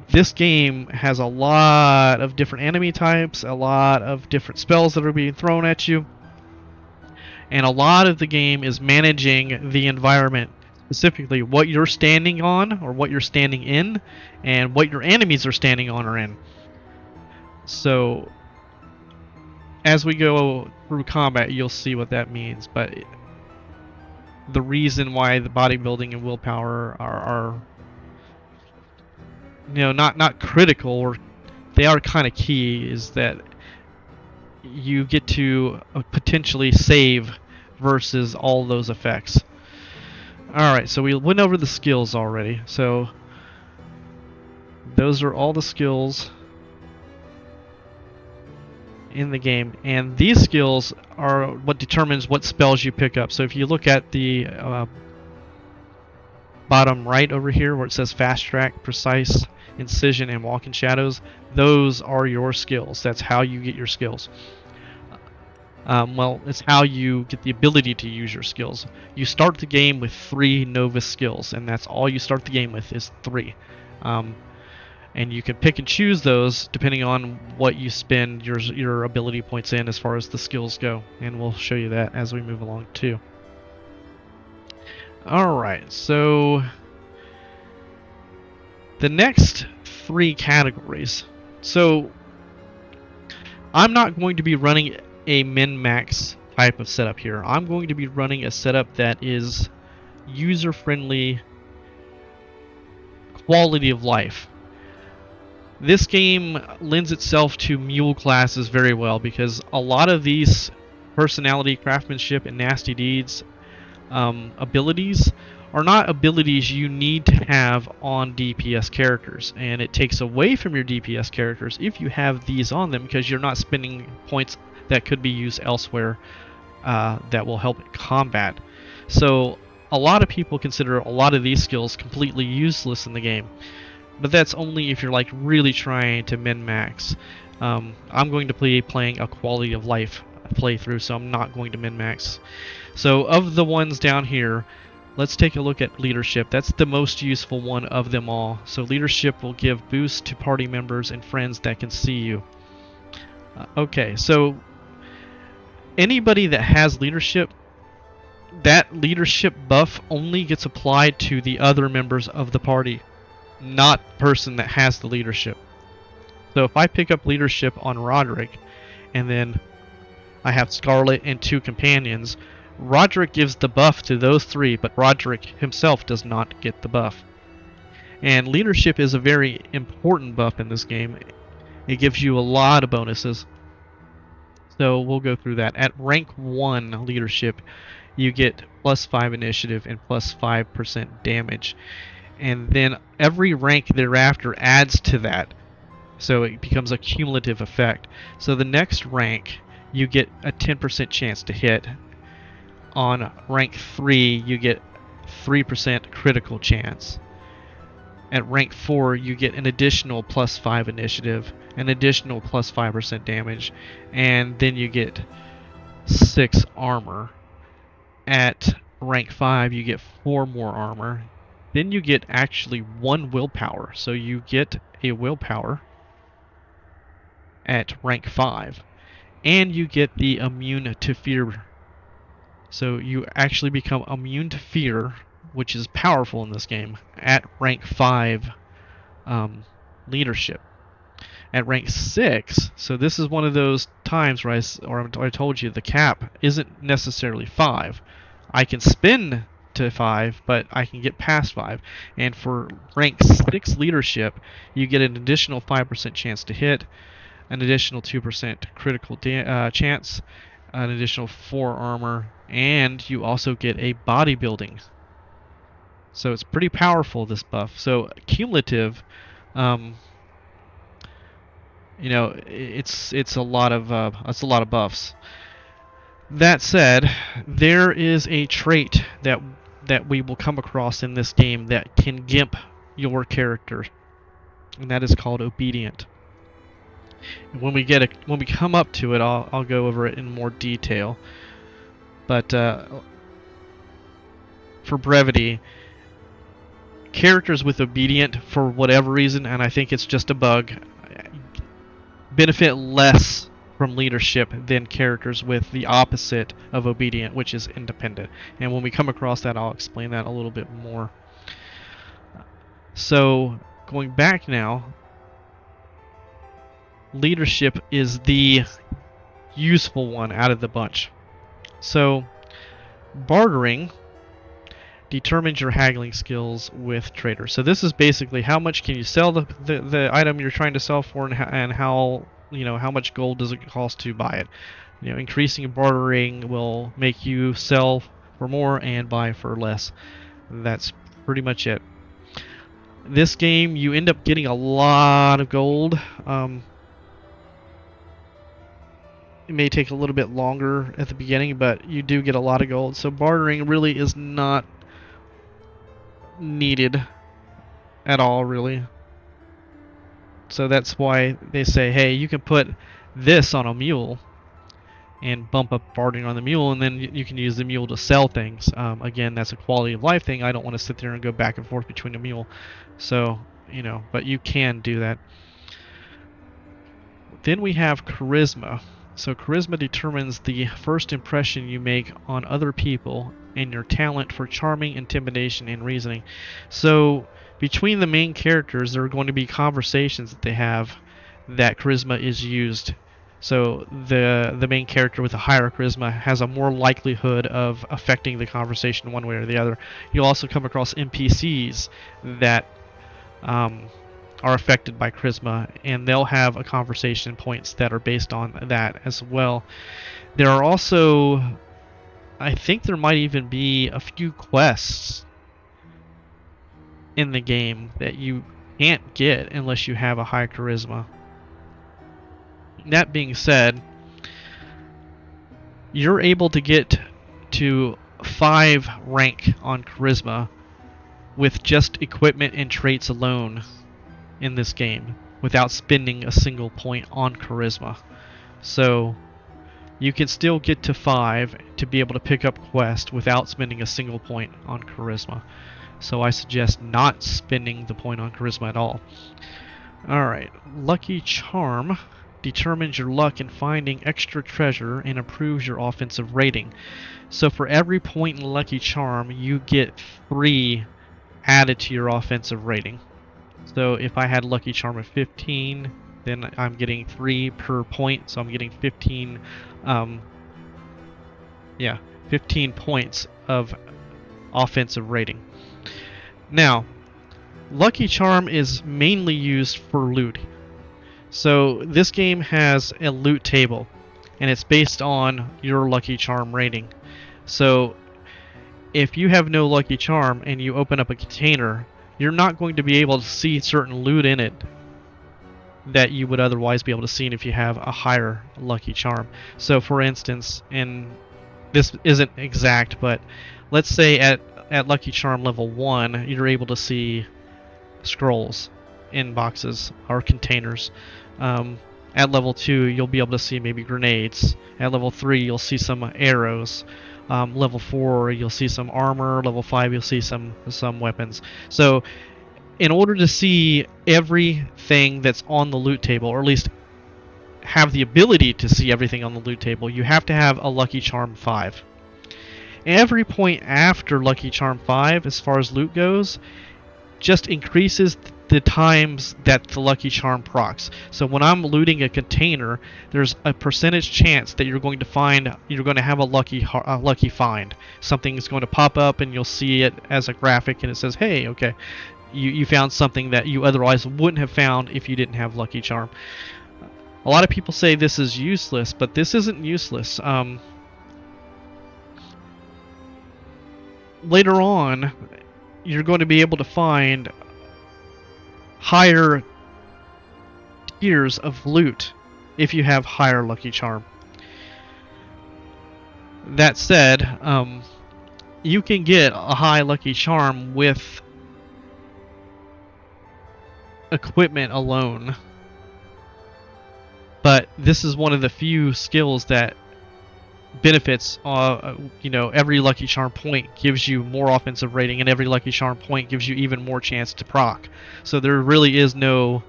This game has a lot of different enemy types, a lot of different spells that are being thrown at you, and a lot of the game is managing the environment, specifically what you're standing on or what you're standing in, and what your enemies are standing on or in. So as we go through combat, you'll see what that means. But the reason why the bodybuilding and willpower are not critical, or they are kind of key, is that you get to potentially save versus all those effects. Alright, so we went over the skills already. So those are all the skills in the game, and these skills are what determines what spells you pick up. So if you look at the bottom right over here where it says Fast Track, Precise, Incision, and Walk in Shadows, those are your skills. That's how you get your skills. Well, it's how you get the ability to use your skills. You start the game with 3 Novice skills, and that's all you start the game with is 3. And you can pick and choose those depending on what you spend your ability points in as far as the skills go, and we'll show you that as we move along too. Alright, so the next 3 categories. So I'm not going to be running a min-max type of setup here. I'm going to be running a setup that is user-friendly, quality of life. This game lends itself to mule classes very well because a lot of these personality, craftsmanship, and nasty deeds abilities are not abilities you need to have on DPS characters, and it takes away from your DPS characters if you have these on them because you're not spending points that could be used elsewhere that will help combat. So a lot of people consider a lot of these skills completely useless in the game. But that's only if you're like really trying to min-max. I'm going to be playing a quality of life playthrough, so I'm not going to min-max. So of the ones down here, let's take a look at leadership. That's the most useful one of them all. So leadership will give boost to party members and friends that can see you. Okay, so anybody that has leadership, that leadership buff only gets applied to the other members of the party, not the person that has the leadership. So if I pick up leadership on Roderick, and then I have Scarlet and 2 companions, Roderick gives the buff to those 3, but Roderick himself does not get the buff. And leadership is a very important buff in this game. It gives you a lot of bonuses. So we'll go through that. At rank 1 leadership, you get plus 5 initiative and plus 5% damage. And then every rank thereafter adds to that, so it becomes a cumulative effect. So the next rank, you get a 10% chance to hit. On rank 3, you get 3% critical chance. At rank 4, you get an additional plus 5 initiative, an additional plus 5% damage, and then you get 6 armor. At rank 5, you get 4 more armor. Then you get actually 1 willpower. So you get a willpower at rank 5. And you get the immune to fear. So you actually become immune to fear, which is powerful in this game, at rank 5 leadership. At rank 6, so this is one of those times where I told you the cap isn't necessarily 5. I can spin to 5, but I can get past 5. And for rank 6 leadership, you get an additional 5% chance to hit, an additional 2% critical chance, an additional 4 armor, and you also get a bodybuilding. So it's pretty powerful, this buff. So cumulative, it's a lot of buffs. That said, there is a trait that we will come across in this game that can gimp your character, and that is called obedient. And when we come up to it, I'll go over it in more detail. But for brevity, characters with obedient, for whatever reason, and I think it's just a bug, benefit less from leadership than characters with the opposite of obedient, which is independent. And when we come across that, I'll explain that a little bit more. So, going back now, leadership is the useful one out of the bunch. So, bartering determines your haggling skills with traders. So this is basically how much can you sell the item you're trying to sell for, and how how much gold does it cost to buy it. Increasing bartering will make you sell for more and buy for less. That's pretty much it. This game, you end up getting a lot of gold. It may take a little bit longer at the beginning, but you do get a lot of gold. So bartering really is not needed at all, really. So that's why they say, hey, you can put this on a mule and bump up bartering on the mule, and then you can use the mule to sell things. Again, that's a quality of life thing. I don't want to sit there and go back and forth between a mule. So, but you can do that. Then we have charisma. So charisma determines the first impression you make on other people and your talent for charming, intimidation, and reasoning. So between the main characters, there are going to be conversations that they have that charisma is used. So the main character with a higher charisma has a more likelihood of affecting the conversation one way or the other. You'll also come across NPCs that are affected by charisma, and they'll have a conversation points that are based on that as well. There are also, I think there might even be a few quests in the game that you can't get unless you have a high charisma. That being said, you're able to get to 5 rank on charisma with just equipment and traits alone in this game without spending a single point on charisma. So you can still get to 5 to be able to pick up quests without spending a single point on charisma. So I suggest not spending the point on charisma at all. Alright, Lucky Charm determines your luck in finding extra treasure and improves your offensive rating. So for every point in Lucky Charm, you get 3 added to your offensive rating. So if I had Lucky Charm of 15, then I'm getting 3 per point, so I'm getting 15 15 points of offensive rating. Now, Lucky Charm is mainly used for loot. So this game has a loot table, and it's based on your Lucky Charm rating. So if you have no Lucky Charm and you open up a container, you're not going to be able to see certain loot in it that you would otherwise be able to see if you have a higher Lucky Charm. So for instance, and this isn't exact, but let's say at Lucky Charm level 1, you're able to see scrolls in boxes or containers. At level 2, you'll be able to see maybe grenades. At level 3, you'll see some arrows. Level 4, you'll see some armor. Level 5, you'll see some weapons. So in order to see everything that's on the loot table, or at least have the ability to see everything on the loot table, you have to have a Lucky Charm 5. Every point after Lucky Charm 5, as far as loot goes, just increases the times that the Lucky Charm procs. So when I'm looting a container, there's a percentage chance that you're going to have a lucky find. Something's going to pop up and you'll see it as a graphic and it says, "Hey, okay, you found something that you otherwise wouldn't have found if you didn't have Lucky Charm." A lot of people say this is useless, but this isn't useless. Later on, you're going to be able to find higher tiers of loot if you have higher Lucky Charm. That said, you can get a high Lucky Charm with equipment alone, but this is one of the few skills that benefits. Every Lucky Charm point gives you more offensive rating, and every Lucky Charm point gives you even more chance to proc. So there really is no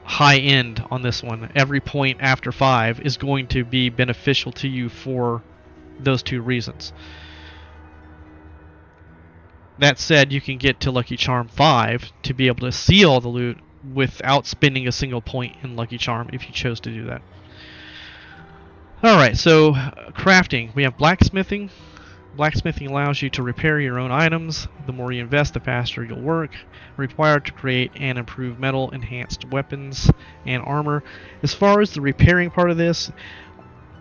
high end on this one. Every point after 5 is going to be beneficial to you for those two reasons. That said, you can get to Lucky Charm 5 to be able to see all the loot without spending a single point in Lucky Charm if you chose to do that. Alright, so crafting. We have blacksmithing. Blacksmithing allows you to repair your own items. The more you invest, the faster you'll work. Required to create and improve metal, enhanced weapons, and armor. As far as the repairing part of this,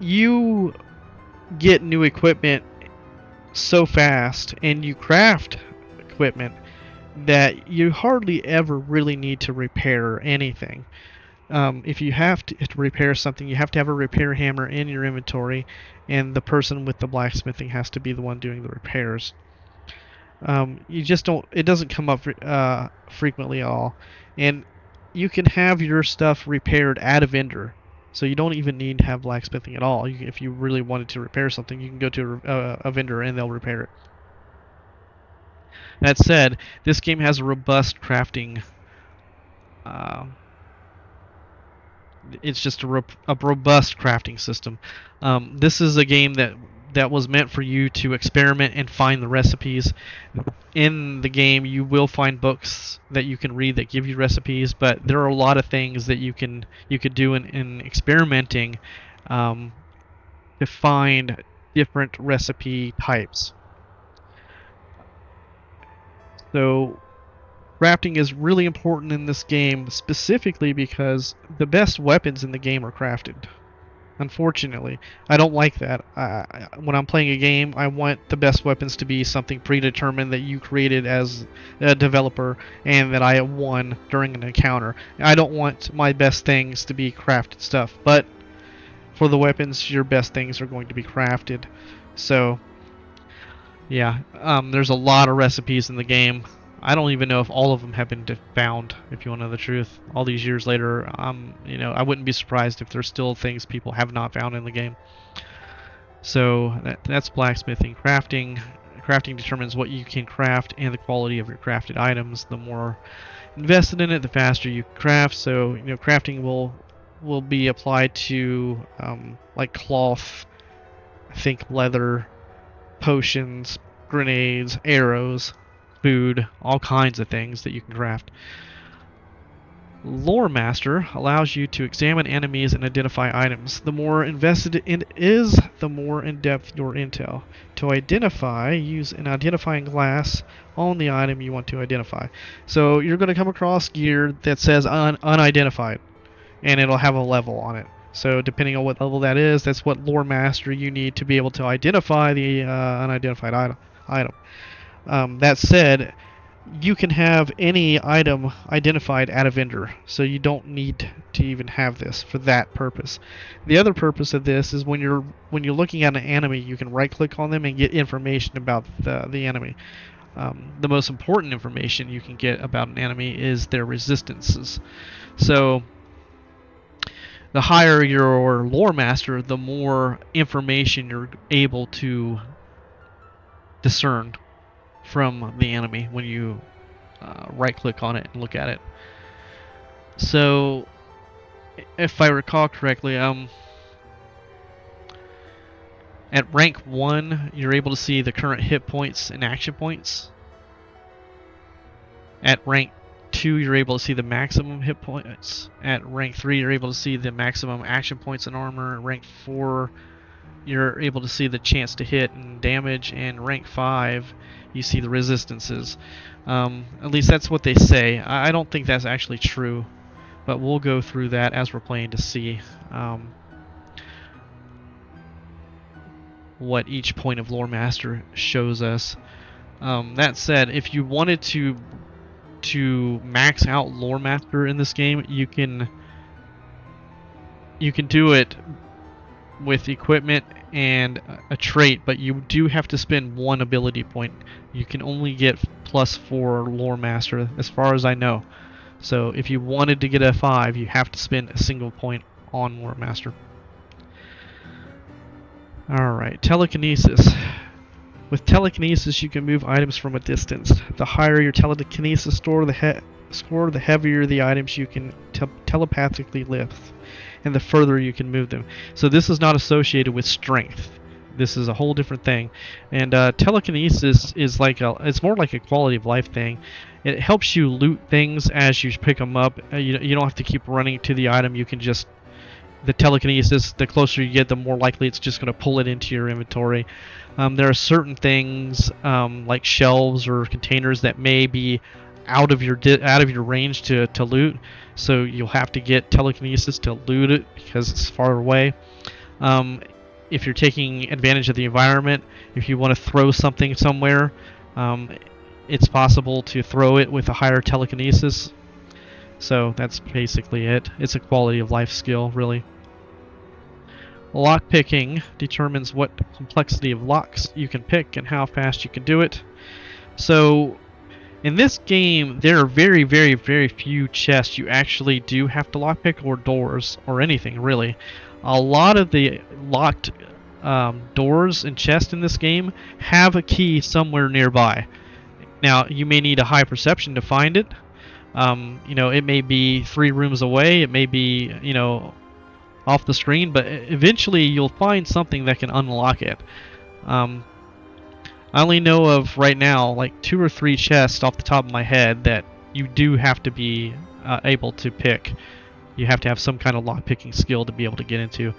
you get new equipment so fast and you craft equipment that you hardly ever really need to repair anything. If you have to repair something, you have to have a repair hammer in your inventory, and the person with the blacksmithing has to be the one doing the repairs. You just don't. It doesn't come up frequently at all, and you can have your stuff repaired at a vendor, so you don't even need to have blacksmithing at all. If you really wanted to repair something, you can go to a vendor and they'll repair it. That said, this game has a robust crafting. Uh, it's just a robust crafting system. This is a game that was meant for you to experiment and find the recipes. In the game, you will find books that you can read that give you recipes, but there are a lot of things that you could do in experimenting to find different recipe types. So crafting is really important in this game, specifically because the best weapons in the game are crafted. Unfortunately, I don't like that. When I'm playing a game, I want the best weapons to be something predetermined that you created as a developer and that I won during an encounter. I don't want my best things to be crafted stuff, but for the weapons, your best things are going to be crafted. So, yeah, there's a lot of recipes in the game. I don't even know if all of them have been found, if you want to know the truth. All these years later, I wouldn't be surprised if there's still things people have not found in the game. So that's blacksmithing. Crafting determines what you can craft and the quality of your crafted items. The more invested in it, the faster you craft. So crafting will be applied to like cloth, I think leather, potions, grenades, arrows, food, all kinds of things that you can craft. Lore Master allows you to examine enemies and identify items. The more invested it is, the more in-depth your intel. To identify, use an identifying glass on the item you want to identify. So you're going to come across gear that says unidentified, and it'll have a level on it. So depending on what level that is, that's what Lore Master you need to be able to identify the unidentified item. That said, you can have any item identified at a vendor, so you don't need to even have this for that purpose. The other purpose of this is when you're looking at an enemy, you can right-click on them and get information about the enemy. The most important information you can get about an enemy is their resistances. So the higher your lore master, the more information you're able to discern from the enemy when you right click on it and look at it. So if I recall correctly, at rank 1 you're able to see the current hit points and action points. At rank 2, you're able to see the maximum hit points. At rank 3, you're able to see the maximum action points and armor. At rank 4, you're able to see the chance to hit and damage. And rank 5, you see the resistances. At least that's what they say. I don't think that's actually true, but we'll go through that as we're playing to see what each point of Lore Master shows us. That said, if you wanted to max out Lore Master in this game, you can do it with equipment and a trait, but you do have to spend 1 ability point. You can only get +4 Lore Master, as far as I know. So if you wanted to get a 5, you have to spend a single point on Lore Master. Alright, telekinesis. With telekinesis, you can move items from a distance. The higher your telekinesis score, the heavier the items you can telepathically lift, and the further you can move them. So this is not associated with strength. This is a whole different thing. And telekinesis is it's more like a quality of life thing. It helps you loot things as you pick them up. You don't have to keep running to the item. You can just the telekinesis, the closer you get, the more likely it's just going to pull it into your inventory. There are certain things like shelves or containers that may be out of your range to loot, so you'll have to get telekinesis to loot it because it's far away. If you're taking advantage of the environment, if you want to throw something somewhere, it's possible to throw it with a higher telekinesis. So that's basically it. It's a quality of life skill, really. Lockpicking determines what complexity of locks you can pick and how fast you can do it. So in this game, there are very, very, very few chests you actually do have to lockpick, or doors, or anything really. A lot of the locked doors and chests in this game have a key somewhere nearby. Now, you may need a high perception to find it. It may be 3 rooms away. It may be, off the screen, but eventually you'll find something that can unlock it. I only know of right now like 2 or 3 chests off the top of my head that you do have to be able to pick. You have to have some kind of lock-picking skill to be able to get into.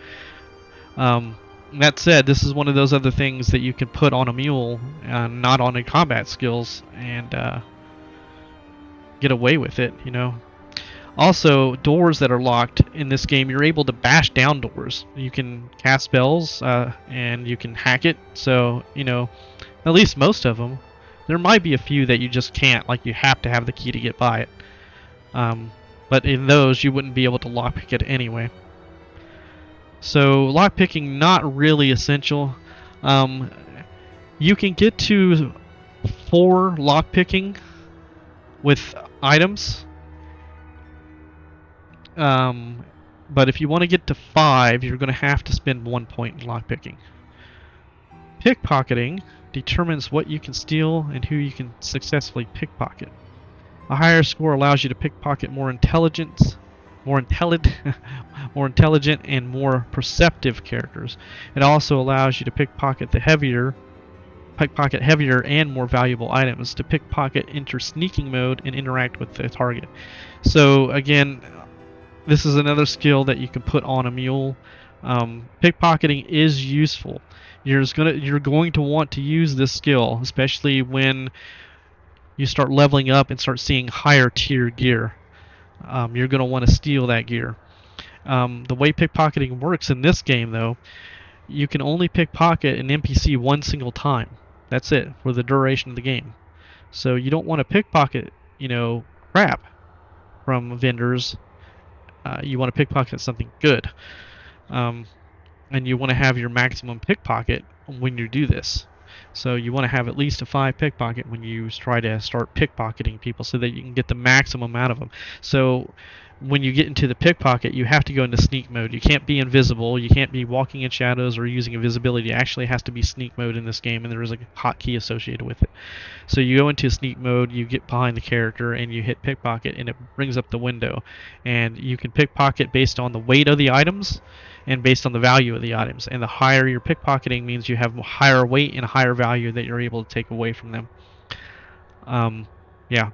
That said, this is one of those other things that you can put on a mule, not on a combat skills, and get away with it, Also, doors that are locked in this game, you're able to bash down doors. You can cast spells, and you can hack it. So, at least most of them. There might be a few that you just can't, like you have to have the key to get by it. But in those, you wouldn't be able to lockpick it anyway. So, lockpicking, not really essential. You can get to 4 lockpicking with items. But if you want to get to 5, you're going to have to spend 1 point in lockpicking. Pickpocketing determines what you can steal and who you can successfully pickpocket. A higher score allows you to pickpocket more intelligent, and more perceptive characters. It also allows you to pickpocket heavier and more valuable items. To pickpocket, enter sneaking mode and interact with the target. So again, this is another skill that you can put on a mule. Pickpocketing is useful. You're going to want to use this skill, especially when you start leveling up and start seeing higher tier gear. You're going to want to steal that gear. The way pickpocketing works in this game, though, you can only pickpocket an NPC 1 single time. That's it for the duration of the game. So you don't want to pickpocket, crap from vendors. You want to pickpocket something good. And you want to have your maximum pickpocket when you do this. So you want to have at least a 5 pickpocket when you try to start pickpocketing people so that you can get the maximum out of them. So when you get into the pickpocket, you have to go into sneak mode. You can't be invisible. You can't be walking in shadows or using invisibility. It actually has to be sneak mode in this game, and there is a hotkey associated with it. So you go into sneak mode, you get behind the character, and you hit pickpocket, and it brings up the window. And you can pickpocket based on the weight of the items and based on the value of the items. And the higher your pickpocketing means you have higher weight and higher value that you're able to take away from them. Yeah.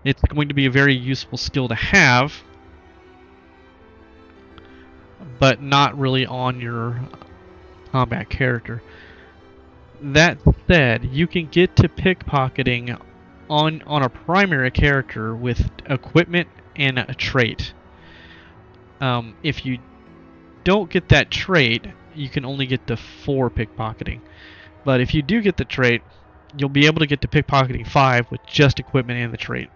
It's going to be a very useful skill to have, but not really on your combat character. That said, you can get to pickpocketing on a primary character with equipment and a trait. If you don't get that trait, you can only get to 4 pickpocketing. But if you do get the trait, you'll be able to get to pickpocketing 5 with just equipment and the trait.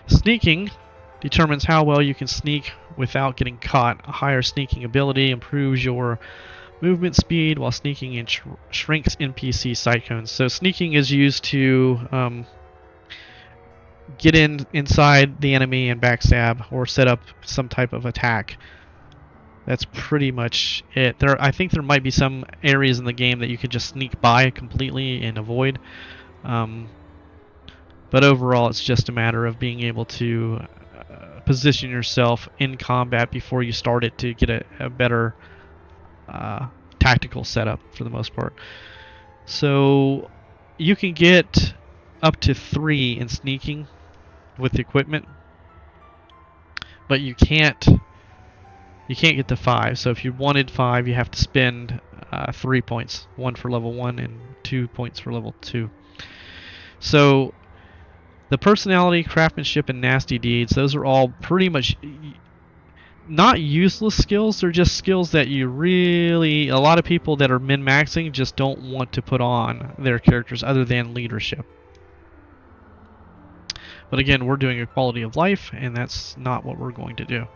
Sneaking determines how well you can sneak without getting caught. A higher sneaking ability improves your movement speed while sneaking and shrinks NPC sight cones. So sneaking is used to get inside the enemy and backstab or set up some type of attack. That's pretty much it. I think there might be some areas in the game that you could just sneak by completely and avoid. But overall, it's just a matter of being able to position yourself in combat before you start it to get a better tactical setup for the most part. So you can get up to 3 in sneaking with the equipment, but you can't get to 5. So if you wanted 5, you have to spend 3 points, 1 for level 1 and 2 points for level 2. So the personality, craftsmanship, and nasty deeds, those are all pretty much not useless skills. They're just skills that a lot of people that are min-maxing just don't want to put on their characters other than leadership. But again, we're doing a quality of life, and that's not what we're going to do.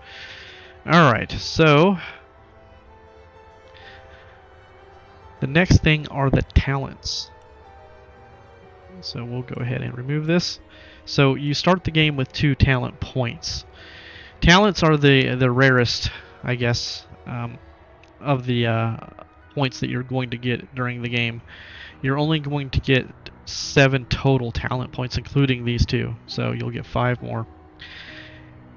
Alright, so the next thing are the talents. So we'll go ahead and remove this. So you start the game with 2 talent points. Talents are the rarest, I guess, of the points that you're going to get during the game. You're only going to get 7 total talent points, including these 2. So you'll get 5 more.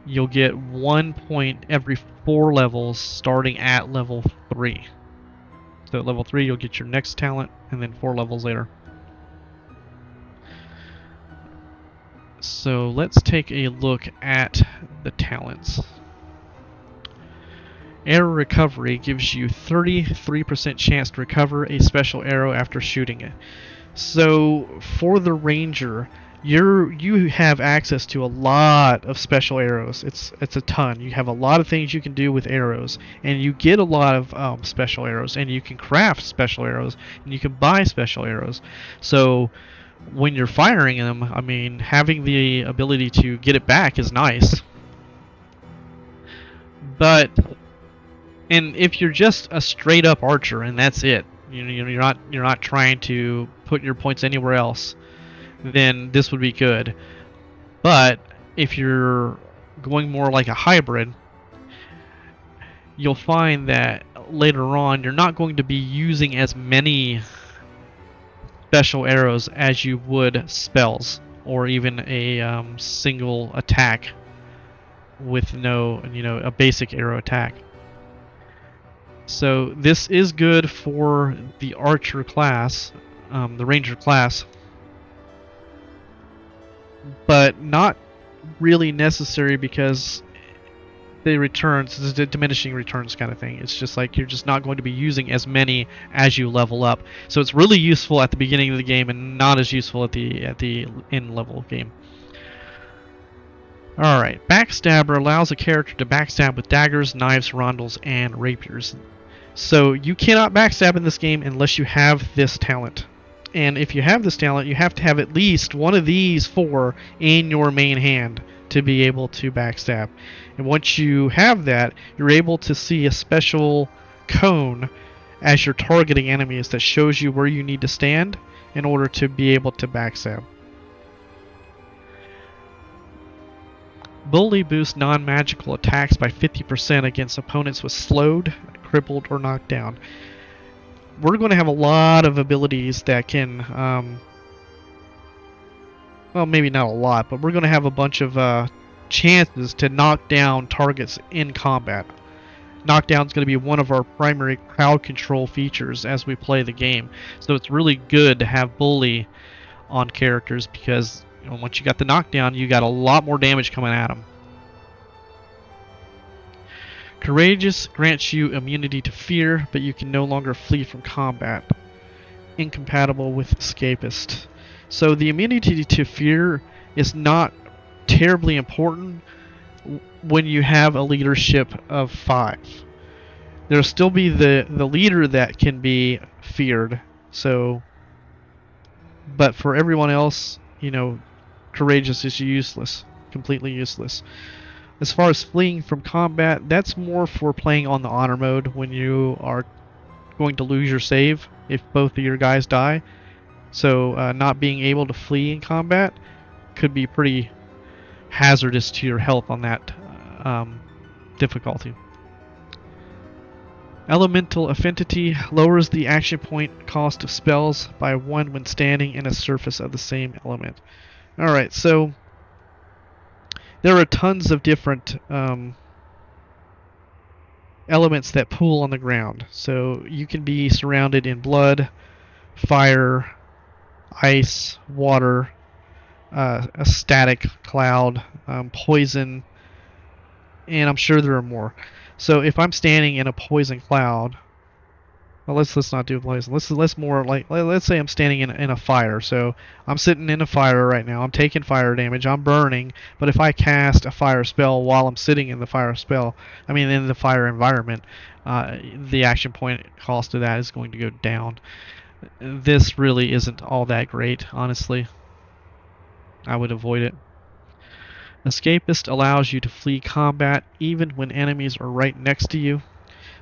You'll get 1 point every 4 levels, starting at level 3. So at level 3, you'll get your next talent, and then 4 levels later. So let's take a look at the talents. Arrow recovery gives you 33% chance to recover a special arrow after shooting it. So for the ranger, you have access to a lot of special arrows. It's a ton. You have a lot of things you can do with arrows, and you get a lot of special arrows, and you can craft special arrows, and you can buy special arrows. So when you're firing them, I mean, having the ability to get it back is nice. But if you're just a straight up archer and that's it, you're not trying to put your points anywhere else, then this would be good. But if you're going more like a hybrid, you'll find that later on you're not going to be using as many special arrows as you would spells or even a single attack with a basic arrow attack. So this is good for the archer class, the ranger class, but not really necessary because the returns, it's a diminishing returns kind of thing. It's just like you're just not going to be using as many as you level up. So it's really useful at the beginning of the game and not as useful at the end level game. Alright, Backstabber allows a character to backstab with daggers, knives, rondels, and rapiers. So you cannot backstab in this game unless you have this talent. And if you have this talent, you have to have at least one of these 4 in your main hand to be able to backstab. And once you have that, you're able to see a special cone as you're targeting enemies that shows you where you need to stand in order to be able to backstab. Bully boosts non-magical attacks by 50% against opponents with slowed, crippled, or knocked down. We're going to have a lot of abilities that can, well, maybe not a lot, but we're going to have a bunch of chances to knock down targets in combat. Knockdown is going to be one of our primary crowd control features as we play the game. So it's really good to have Bully on characters because And once you got the knockdown, you got a lot more damage coming at them. Courageous grants you immunity to fear, but you can no longer flee from combat. Incompatible with Escapist. So the immunity to fear is not terribly important when you have a leadership of 5. There'll still be the leader that can be feared. So, but for everyone else, courageous is useless, completely useless. As far as fleeing from combat, that's more for playing on the honor mode when you are going to lose your save if both of your guys die. So not being able to flee in combat could be pretty hazardous to your health on that difficulty. Elemental Affinity lowers the action point cost of spells by 1 when standing in a surface of the same element. Alright, so there are tons of different elements that pool on the ground. So you can be surrounded in blood, fire, ice, water, a static cloud, poison, and I'm sure there are more. So if I'm standing in a poison cloud, well, let's not do poison. Let's more like let's say I'm standing in a fire. So I'm sitting in a fire right now. I'm taking fire damage. I'm burning. But if I cast a fire spell while I'm sitting in the fire spell, I mean in the fire environment, the action point cost of that is going to go down. This really isn't all that great, honestly. I would avoid it. Escapist allows you to flee combat even when enemies are right next to you.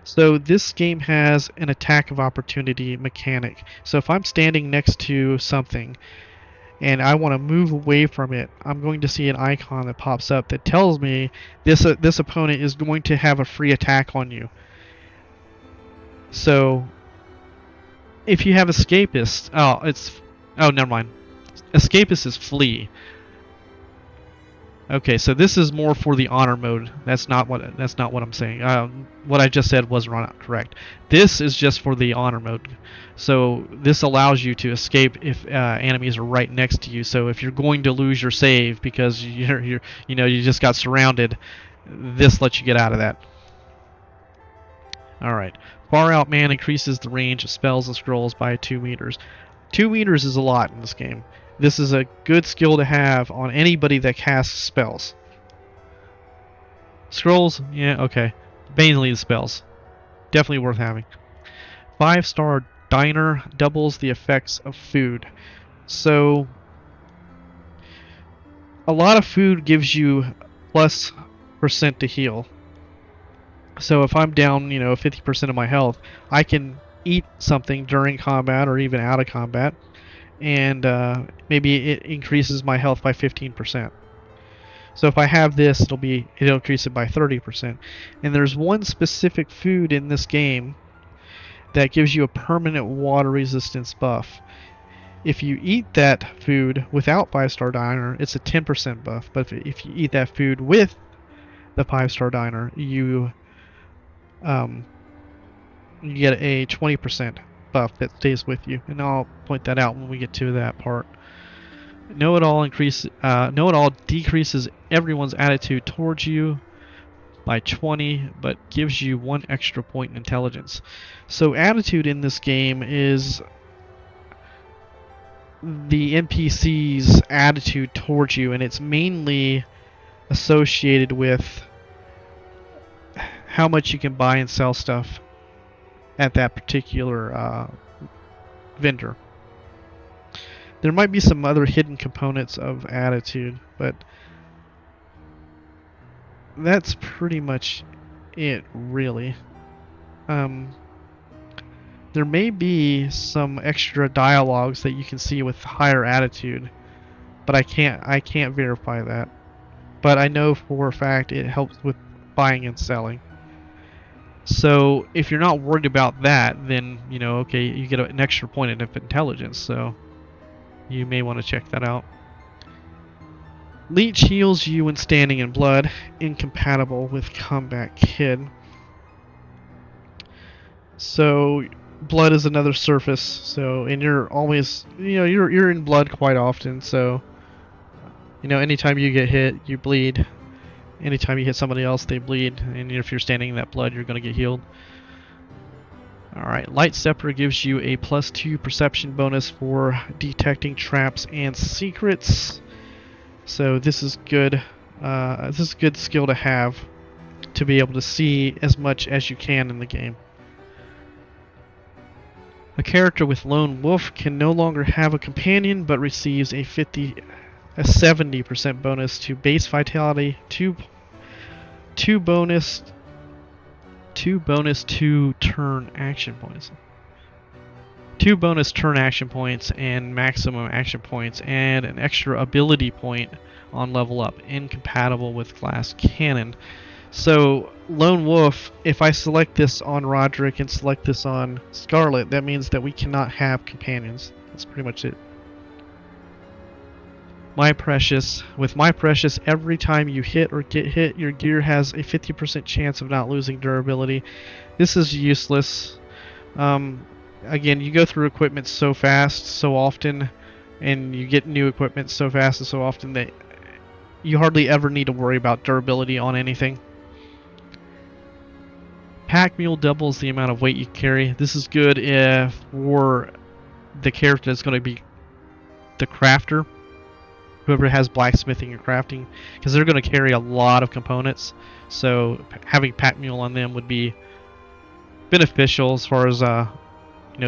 So this game has an attack of opportunity mechanic. So if I'm standing next to something and I want to move away from it, I'm going to see an icon that pops up that tells me this opponent is going to have a free attack on you. So if you have escapist, never mind. Escapist is flee. Okay, so this is more for the honor mode. That's not what I'm saying. What I just said was not correct. This is just for the honor mode. So this allows you to escape if enemies are right next to you. So if you're going to lose your save because you just got surrounded, this lets you get out of that. All right. Far Out Man increases the range of spells and scrolls by 2 meters. 2 meters is a lot in this game. This is a good skill to have on anybody that casts spells. Scrolls, yeah, okay. Mainly the spells. Definitely worth having. 5-star Diner doubles the effects of food. So, a lot of food gives you plus % to heal. So if I'm down, 50% of my health, I can eat something during combat or even out of combat, and maybe it increases my health by 15%. So if I have this, it'll increase it by 30%. And there's one specific food in this game that gives you a permanent water resistance buff. If you eat that food without 5-star Diner, it's a 10% buff. But if you eat that food with the 5-star Diner, you get a 20% buff that stays with you. And I'll point that out when we get to that part. Know-it-all decreases everyone's attitude towards you by 20, but gives you 1 extra point in intelligence. So attitude in this game is the NPC's attitude towards you, and it's mainly associated with how much you can buy and sell stuff at that particular vendor. There might be some other hidden components of attitude, but that's pretty much it, really. There may be some extra dialogues that you can see with higher attitude, but I can't verify that. But I know for a fact it helps with buying and selling. So if you're not worried about that, then okay, you get an extra point of intelligence. So you may want to check that out. Leech heals you when standing in blood, incompatible with Combat Kid. So blood is another surface. So and you're always you're in blood quite often. So You know, anytime you get hit, you bleed. Anytime you hit somebody else, they bleed. And if you're standing in that blood, you're going to get healed. Alright, Light Stepper gives you a +2 perception bonus for detecting traps and secrets. So this is good. This is a good skill to have to be able to see as much as you can in the game. A character with Lone Wolf can no longer have a companion, but receives a 70% bonus to base vitality, two bonus 2 turn action points. 2 bonus turn action points and maximum action points, and an extra ability point on level up, incompatible with glass cannon. So, Lone Wolf, if I select this on Roderick and select this on Scarlet, that means that we cannot have companions. That's pretty much it. My Precious. With My Precious, every time you hit or get hit, your gear has a 50% chance of not losing durability. This is useless. Again, you go through equipment so fast, so often, and you get new equipment so fast and so often that you hardly ever need to worry about durability on anything. Pack Mule doubles the amount of weight you carry. This is good if for the character that's going to be the crafter, whoever has blacksmithing or crafting, because they're going to carry a lot of components. So having Pack Mule on them would be beneficial as far as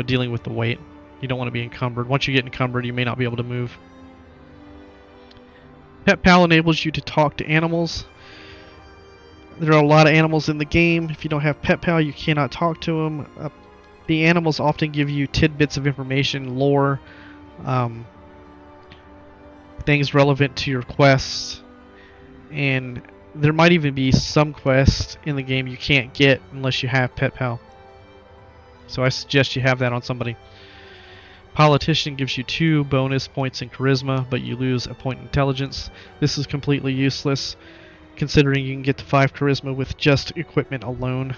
dealing with the weight. You don't want to be encumbered. Once you get encumbered, you may not be able to move. Pet Pal enables you to talk to animals. There are a lot of animals in the game. If you don't have Pet Pal, you cannot talk to them. The animals often give you tidbits of information, lore, things relevant to your quests, and there might even be some quests in the game you can't get unless you have Pet Pal. So I suggest you have that on somebody. Politician gives you 2 bonus points in charisma, but you lose a point in intelligence. This is completely useless, considering you can get to 5 charisma with just equipment alone.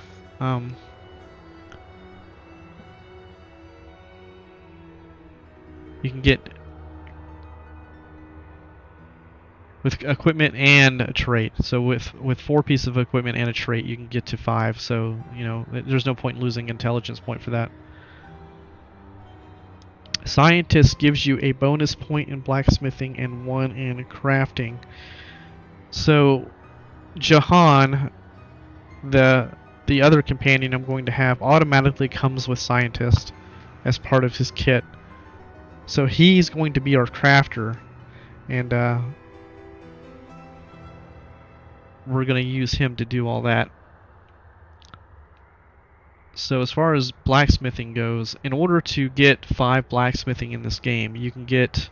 You can get with equipment and a trait. So with 4 pieces of equipment and a trait, you can get to 5. So there's no point in losing intelligence point for that. Scientist gives you a bonus point in blacksmithing and 1 in crafting. So Jahan, the other companion I'm going to have, automatically comes with Scientist as part of his kit. So he's going to be our crafter, and we're going to use him to do all that. So as far as blacksmithing goes, in order to get 5 blacksmithing in this game, you can get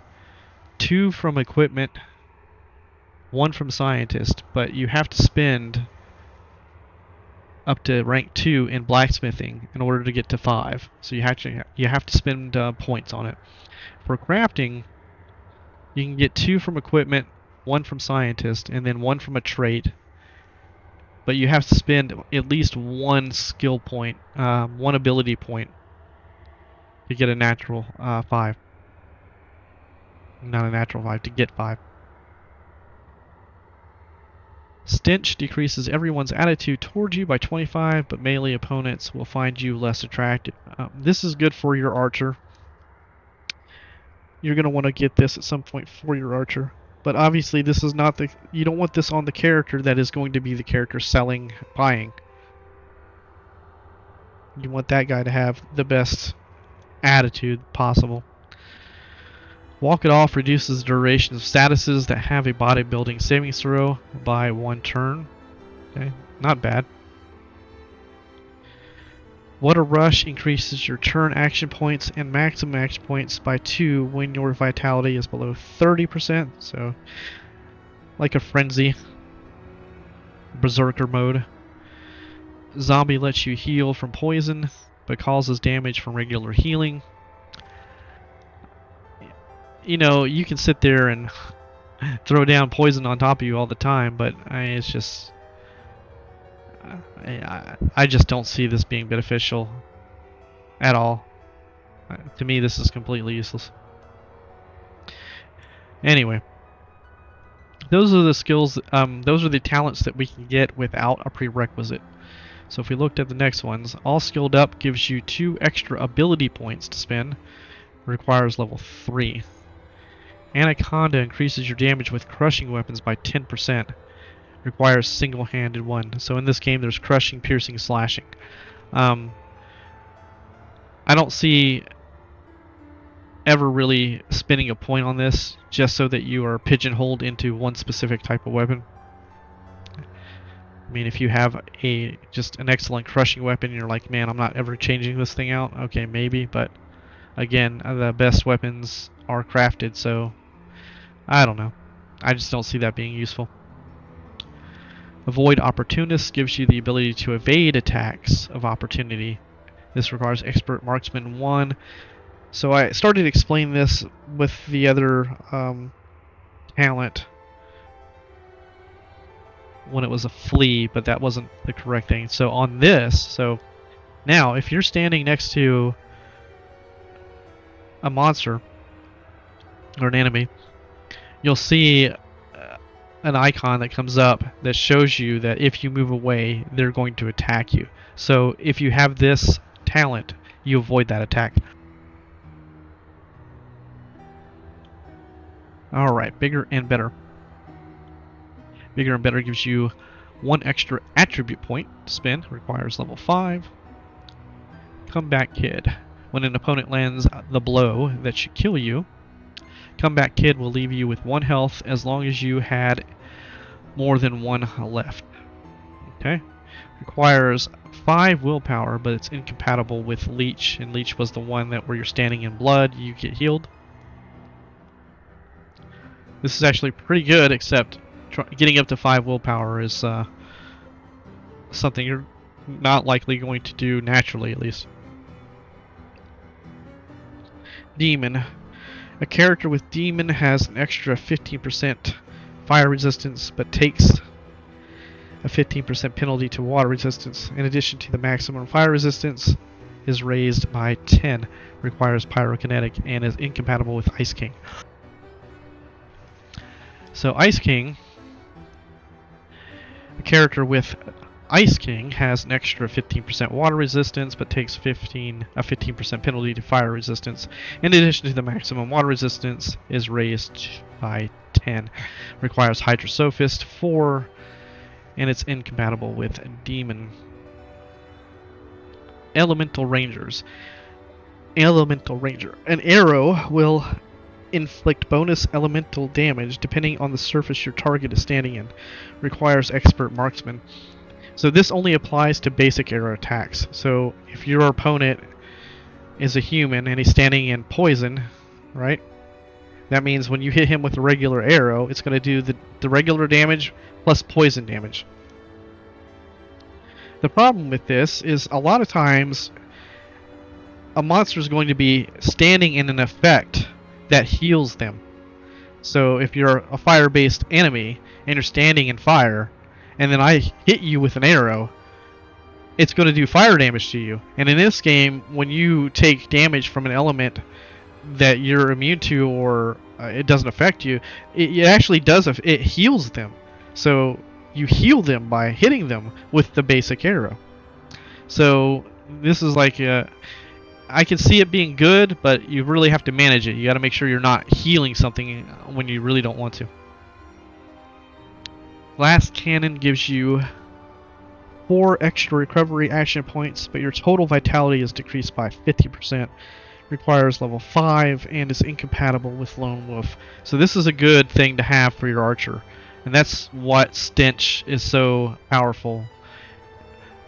2 from equipment, 1 from scientist, but you have to spend up to rank 2 in blacksmithing in order to get to 5. So you have to spend points on it. For crafting, you can get 2 from equipment, 1 from scientist, and then 1 from a trait. But you have to spend at least 1 skill point, 1 ability point to get a natural 5. Not a natural 5, to get 5. Stench decreases everyone's attitude toward you by 25, but melee opponents will find you less attractive. This is good for your archer. You're going to want to get this at some point for your archer. But obviously this is not you don't want this on the character that is going to be the character selling, buying. You want that guy to have the best attitude possible. Walk It Off reduces the duration of statuses that have a bodybuilding saving throw by 1 turn. Okay, not bad. What a Rush increases your turn action points and maximum action points by 2 when your vitality is below 30%. So, like a frenzy. Berserker mode. Zombie lets you heal from poison, but causes damage from regular healing. You can sit there and throw down poison on top of you all the time, but it's just... I just don't see this being beneficial at all. To me, this is completely useless. Anyway, Those are the skills, those are the talents that we can get without a prerequisite. So if we looked at the next ones, all skilled up gives you 2 extra ability points to spend, requires level 3. Anaconda increases your damage with crushing weapons by 10%, requires single-handed 1. So in this game there's crushing, piercing, slashing. I don't see ever really spending a point on this just so that you are pigeonholed into one specific type of weapon. I mean, if you have just an excellent crushing weapon, you're like, man, I'm not ever changing this thing out. Okay, maybe, but again, the best weapons are crafted, so I don't know. I just don't see that being useful. Avoid Opportunist gives you the ability to evade attacks of opportunity. This requires Expert Marksman 1. So I started to explain this with the other talent when it was a flea, but that wasn't the correct thing. So on this, so now if you're standing next to a monster or an enemy, you'll see an icon that comes up that shows you that if you move away, they're going to attack you. So if you have this talent, you avoid that attack. Alright, bigger and better. Bigger and better gives you 1 extra attribute point to spend, requires level 5. Comeback Kid. When an opponent lands the blow that should kill you, Comeback Kid will leave you with 1 health as long as you had more than 1 left. Okay? Requires 5 willpower, but it's incompatible with Leech, and Leech was the one that where you're standing in blood, you get healed. This is actually pretty good, except getting up to 5 willpower is something you're not likely going to do naturally, at least. Demon. A character with Demon has an extra 15% fire resistance, but takes a 15% penalty to water resistance. In addition to the maximum fire resistance is raised by 10, requires pyrokinetic, and is incompatible with Ice King. So Ice King, a character with Ice King has an extra 15% water resistance, but takes a 15% penalty to fire resistance. In addition to the maximum water resistance is raised by 10. Requires Hydrosophist 4, and it's incompatible with Demon. Elemental Rangers. Elemental Ranger. An arrow will inflict bonus elemental damage depending on the surface your target is standing in. Requires Expert Marksman. So this only applies to basic arrow attacks. So if your opponent is a human and he's standing in poison, right? That means when you hit him with a regular arrow, it's going to do the regular damage plus poison damage. The problem with this is a lot of times a monster is going to be standing in an effect that heals them. So if you're a fire-based enemy and you're standing in fire, and then I hit you with an arrow, it's going to do fire damage to you. And in this game, when you take damage from an element that you're immune to or it doesn't affect you, it actually does. It heals them. So you heal them by hitting them with the basic arrow. So this is like I can see it being good, but you really have to manage it. You got to make sure you're not healing something when you really don't want to. Glass Cannon gives you 4 extra recovery action points, but your total vitality is decreased by 50%. Requires level 5 and is incompatible with Lone Wolf. So this is a good thing to have for your archer. And that's what Stench is so powerful.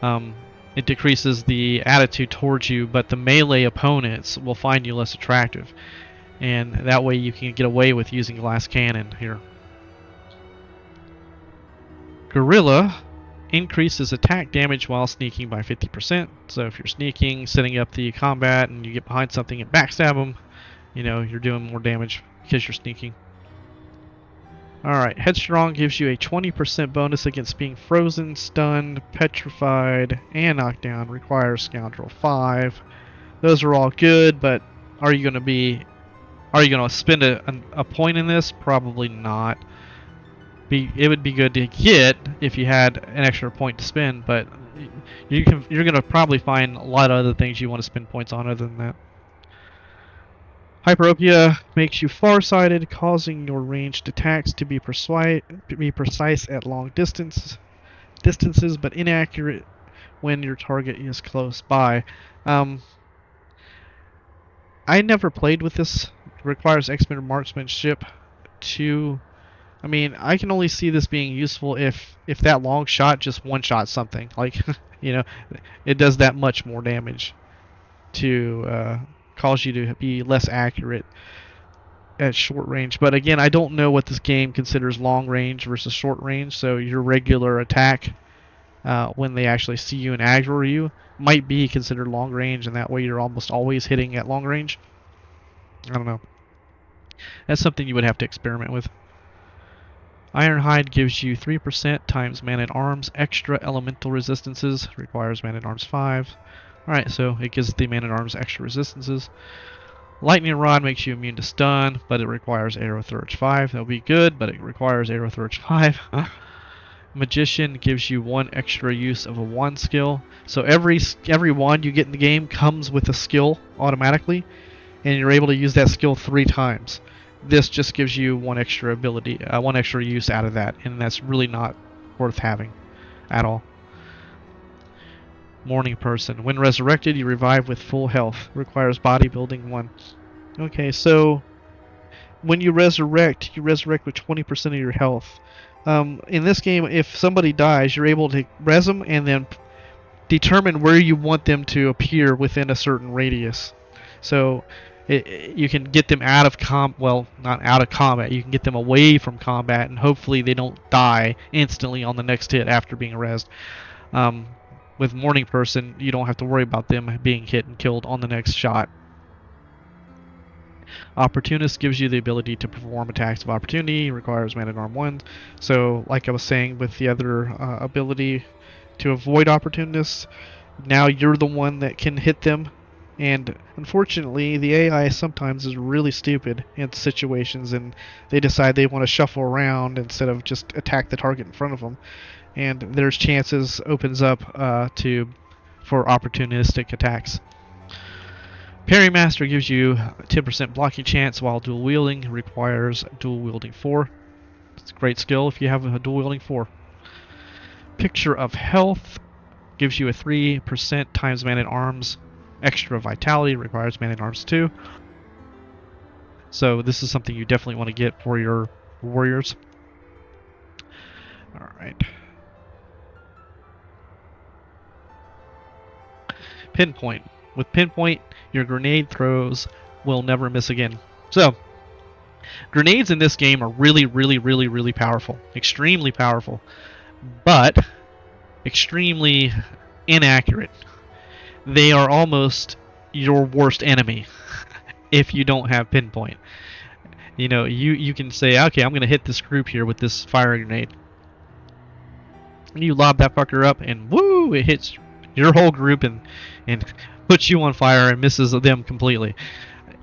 It decreases the attitude towards you, but the melee opponents will find you less attractive. And that way you can get away with using Glass Cannon here. Gorilla increases attack damage while sneaking by 50%. So if you're sneaking, setting up the combat, and you get behind something and backstab them, you know, you're doing more damage because you're sneaking. Alright, Headstrong gives you a 20% bonus against being frozen, stunned, petrified, and knocked down. Requires Scoundrel 5. Those are all good, but are you going to spend a point in this? Probably not. it would be good to get if you had an extra point to spend, but you're gonna probably find a lot of other things you want to spend points on other than that. Hyperopia makes you farsighted, causing your ranged attacks to be precise at long distances, but inaccurate when your target is close by. Um, I never played with this. It requires expert marksmanship to. I mean, I can only see this being useful if that long shot just one shot something. Like, you know, it does that much more damage to cause you to be less accurate at short range. But again, I don't know what this game considers long range versus short range. So your regular attack, when they actually see you and aggro you, might be considered long range, and that way you're almost always hitting at long range. I don't know. That's something you would have to experiment with. Ironhide gives you 3% times man-at-arms extra elemental resistances. Requires man-at-arms 5. Alright, so it gives the man-at-arms extra resistances. Lightning Rod makes you immune to stun, but it requires Arrow Thurge 5. That would be good, but it requires Arrow Thurge 5. Magician gives you 1 extra use of a wand skill. So every wand you get in the game comes with a skill automatically, and you're able to use that skill 3 times. This just gives you 1 extra ability, 1 extra use out of that, and that's really not worth having at all. Morning Person. When resurrected, you revive with full health. Requires bodybuilding 1. Okay, so when you resurrect with 20% of your health. In this game, if somebody dies, you're able to res them and then determine where you want them to appear within a certain radius. So you can get them out of well, not out of combat. You can get them away from combat, and hopefully they don't die instantly on the next hit after being rezzed. With Morning Person, you don't have to worry about them being hit and killed on the next shot. Opportunist gives you the ability to perform attacks of opportunity, requires man-at-arm 1. So, like I was saying with the other ability to avoid opportunists, now you're the one that can hit them. And unfortunately, the AI sometimes is really stupid in situations, and they decide they want to shuffle around instead of just attack the target in front of them. And there's chances opens up for opportunistic attacks. Parry Master gives you 10% blocking chance while dual wielding, requires dual wielding 4. It's a great skill if you have a dual wielding 4. Picture of Health gives you a 3% times man-at-arms extra vitality, requires man-at-arms 2. So this is something you definitely want to get for your warriors. Alright. Pinpoint. With Pinpoint, your grenade throws will never miss again. So, grenades in this game are really, really, really, really powerful. Extremely powerful. But extremely inaccurate. They are almost your worst enemy if you don't have Pinpoint. You know, you can say, okay, I'm going to hit this group here with this fire grenade. And you lob that fucker up, and woo, it hits your whole group and puts you on fire and misses them completely.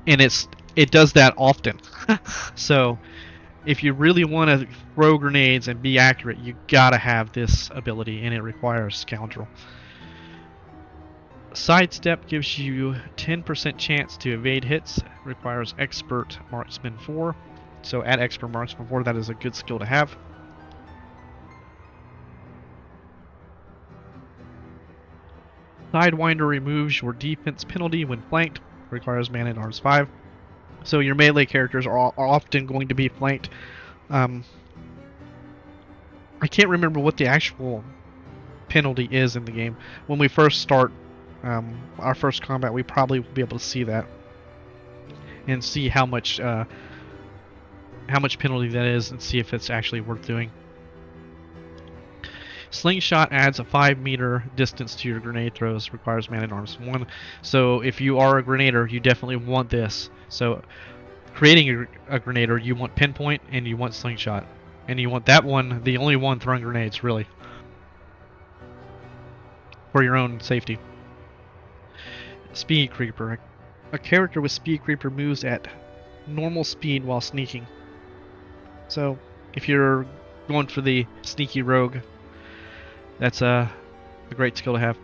And it does that often. So if you really want to throw grenades and be accurate, you gotta have this ability, and it requires Scoundrel. Sidestep gives you 10% chance to evade hits, requires Expert Marksman 4. So add Expert Marksman 4, that is a good skill to have. Sidewinder removes your defense penalty when flanked, requires man-at-arms 5. So your melee characters are often going to be flanked. I can't remember what the actual penalty is in the game. When we first start our first combat, we probably will be able to see that and see how much penalty that is, and see if it's actually worth doing. Slingshot adds a 5-meter distance to your grenade throws, requires man-at-arms 1. So if you are a grenader, you definitely want this. So creating a grenader, you want Pinpoint and you want Slingshot. And you want that one, the only one throwing grenades, really. For your own safety. Speed Creeper. A character with Speed Creeper moves at normal speed while sneaking. So if you're going for the sneaky rogue. That's a great skill to have.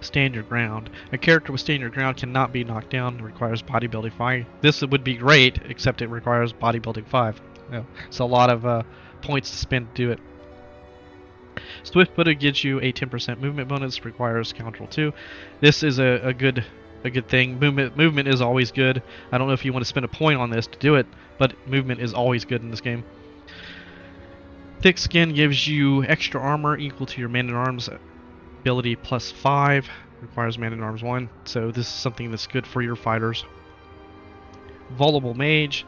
Stand your ground. A character with stand your ground cannot be knocked down. It requires bodybuilding 5. This would be great, except it requires bodybuilding 5. It's a lot of points to spend to do it. Swift footed gives you a 10% movement bonus. Requires Scoundrel 2. This is a good thing. Movement is always good. I don't know if you want to spend a point on this to do it, but movement is always good in this game. Thick skin gives you extra armor equal to your man-at-arms ability plus 5. Requires man-at-arms 1. So this is something that's good for your fighters. Vulnerable mage.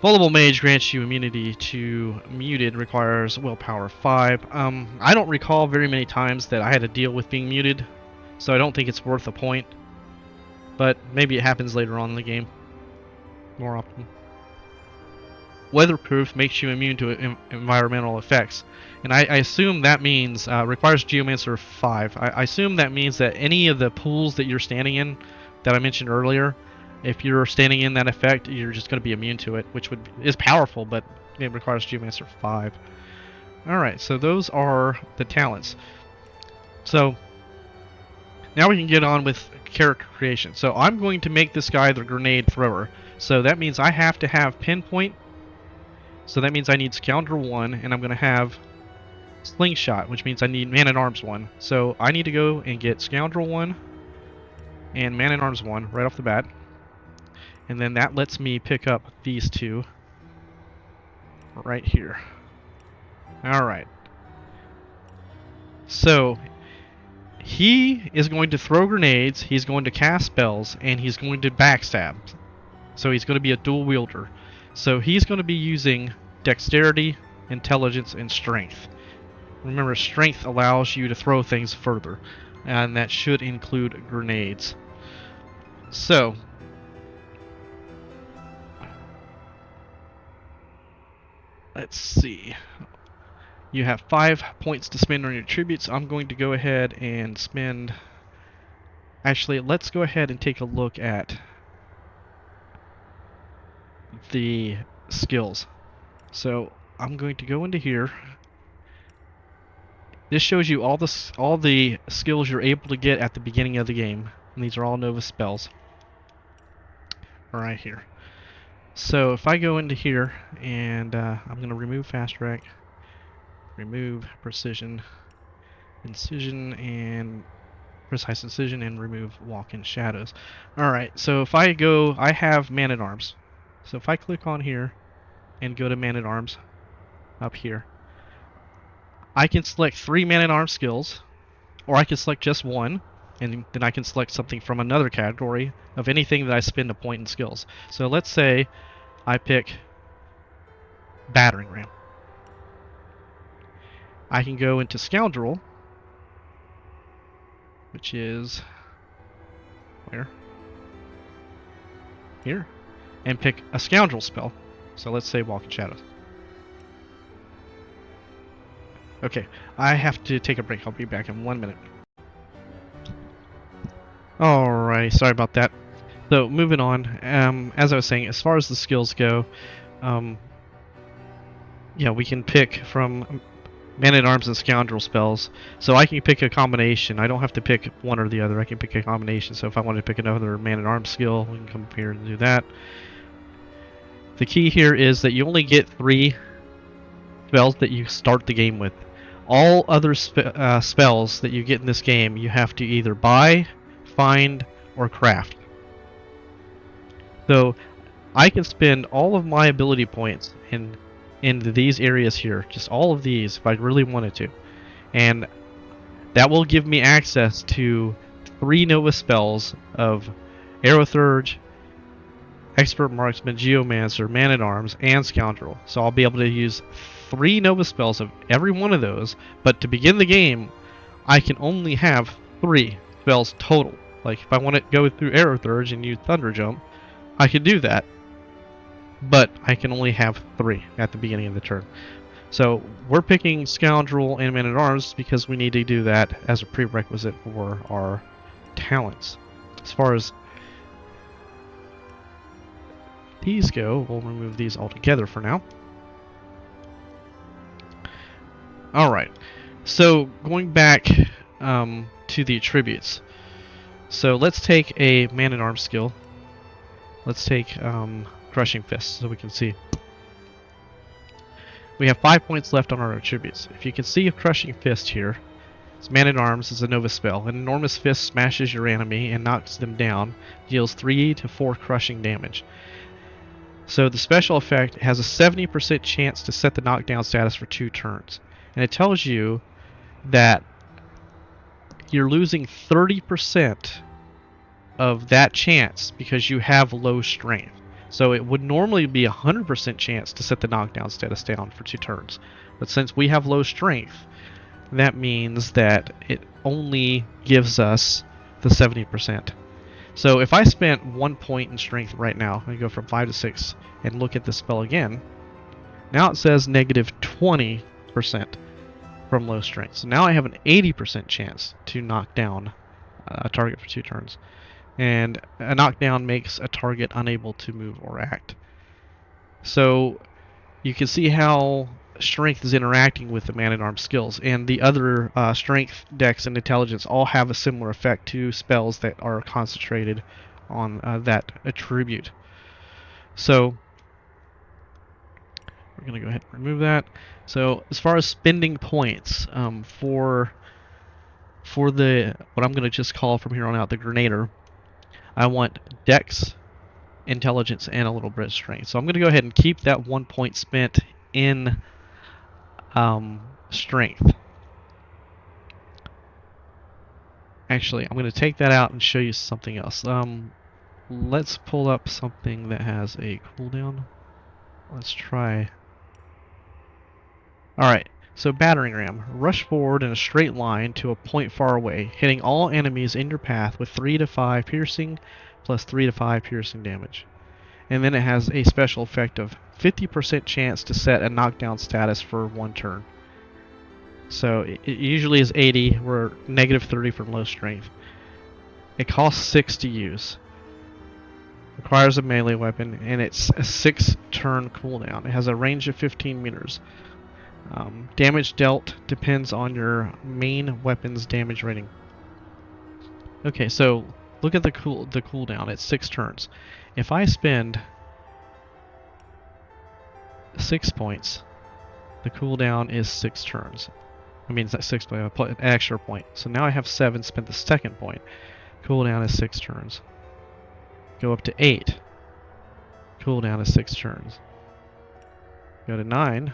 Vulnerable mage grants you immunity to muted. Requires willpower 5. I don't recall very many times that I had to deal with being muted, so I don't think it's worth a point. But maybe it happens later on in the game more often. Weatherproof makes you immune to environmental effects. And I assume that means requires Geomancer 5. I assume that means that any of the pools that you're standing in that I mentioned earlier, if you're standing in that effect, you're just going to be immune to it, which is powerful, but it requires Geomancer 5. Alright, so those are the talents. So now we can get on with character creation. So I'm going to make this guy the grenade thrower. So that means I have to have pinpoint. So that means I need Scoundrel 1, and I'm going to have Slingshot, which means I need Man-at-Arms 1. So I need to go and get Scoundrel 1 and Man-at-Arms 1 right off the bat. And then that lets me pick up these two right here. Alright. So he is going to throw grenades, he's going to cast spells, and he's going to backstab. So he's going to be a dual wielder. So he's going to be using dexterity, intelligence, and strength. Remember, strength allows you to throw things further, and that should include grenades. So, let's see. You have 5 points to spend on your tributes. I'm going to go ahead and spend... Actually, let's go ahead and take a look at the skills. So, I'm going to go into here. This shows you all the skills you're able to get at the beginning of the game, and these are all Nova spells. Right here. So if I go into here and I'm going to remove Fast Track, remove Precision, Incision, and Precise Incision, and remove Walk in Shadows. Alright, so if I go, I have Man-at-Arms. So if I click on here and go to Man-at-Arms up here, I can select 3 Man-at-Arms skills, or I can select just one, and then I can select something from another category of anything that I spend a point in skills. So let's say I pick Battering Ram. I can go into Scoundrel, which is where? Here. And pick a Scoundrel spell. So let's say Walk in Shadows. Okay, I have to take a break. I'll be back in 1 minute. Alright, sorry about that. So, moving on, as I was saying, as far as the skills go, yeah, we can pick from Man-at-Arms and Scoundrel spells. So I can pick a combination. I don't have to pick one or the other. I can pick a combination. So if I wanted to pick another Man-at-Arms skill, we can come up here and do that. The key here is that you only get 3 spells that you start the game with. All other spells that you get in this game, you have to either buy, find, or craft. So I can spend all of my ability points in these areas here, just all of these if I really wanted to, and that will give me access to 3 Nova spells of Aerothurge, Expert Marksman, Geomancer, Man-at-Arms, and Scoundrel. So I'll be able to use 3 Nova spells of every one of those, but to begin the game I can only have 3 spells total. Like if I want to go through Aerothurge and use Thunder Jump, I could do that, but I can only have 3 at the beginning of the turn. So we're picking Scoundrel and Man-at-Arms because we need to do that as a prerequisite for our talents. As far as these go, we'll remove these altogether for now. Alright, so going back to the attributes. So let's take a man-at-arms skill. Let's take Crushing Fist so we can see. We have 5 points left on our attributes. If you can see a Crushing Fist here, it's Man-at-Arms is a Nova spell. An enormous fist smashes your enemy and knocks them down, deals 3 to 4 crushing damage. So the special effect has a 70% chance to set the knockdown status for 2 turns. And it tells you that you're losing 30% of that chance because you have low strength. So it would normally be a 100% chance to set the knockdown status down for 2 turns. But since we have low strength, that means that it only gives us the 70%. So if I spent 1 point in strength right now, I go from 5 to 6, and look at the spell again, now it says negative 20% from low strength. So now I have an 80% chance to knock down a target for 2 turns. And a knockdown makes a target unable to move or act. So you can see how strength is interacting with the man-at-arms skills, and the other strength, dex, and intelligence all have a similar effect to spells that are concentrated on that attribute. So we're going to go ahead and remove that. So as far as spending points for the what I'm going to just call from here on out the Grenader, I want dex, intelligence, and a little bit of strength. So I'm going to go ahead and keep that 1 point spent in strength. Actually, I'm going to take that out and show you something else. Let's pull up something that has a cooldown. Let's try. Alright, so battering ram. Rush forward in a straight line to a point far away, hitting all enemies in your path with 3 to 5 piercing plus 3 to 5 piercing damage. And then it has a special effect of 50% chance to set a knockdown status for 1 turn. So it usually is 80, we're negative 30 from low strength. It costs 6 to use. Requires a melee weapon, and it's a 6-turn cooldown. It has a range of 15 meters. Damage dealt depends on your main weapon's damage rating. Okay, so look at the cooldown. It's 6 turns. If I spend 6 points, the cooldown is 6 turns. I mean, it's not 6 points, an extra point. So now I have 7, spent the second point. Cooldown is 6 turns. Go up to 8. Cooldown is 6 turns. Go to 9.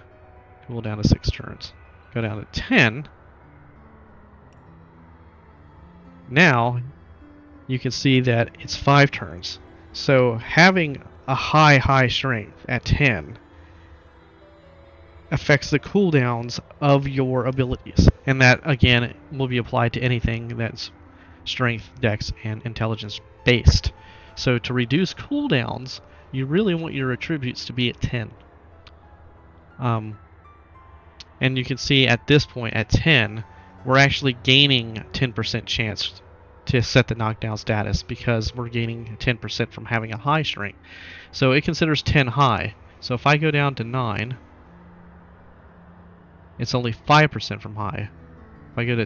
Cooldown is 6 turns. Go down to 10. Now you can see that it's 5 turns. So having a high strength at 10 affects the cooldowns of your abilities. And that, again, will be applied to anything that's strength, dex, and intelligence based. So to reduce cooldowns, you really want your attributes to be at 10. And you can see at this point, at 10, we're actually gaining 10% chance to set the knockdown status because we're gaining 10% from having a high strength. So it considers 10 high. So if I go down to 9, it's only 5% from high. If I go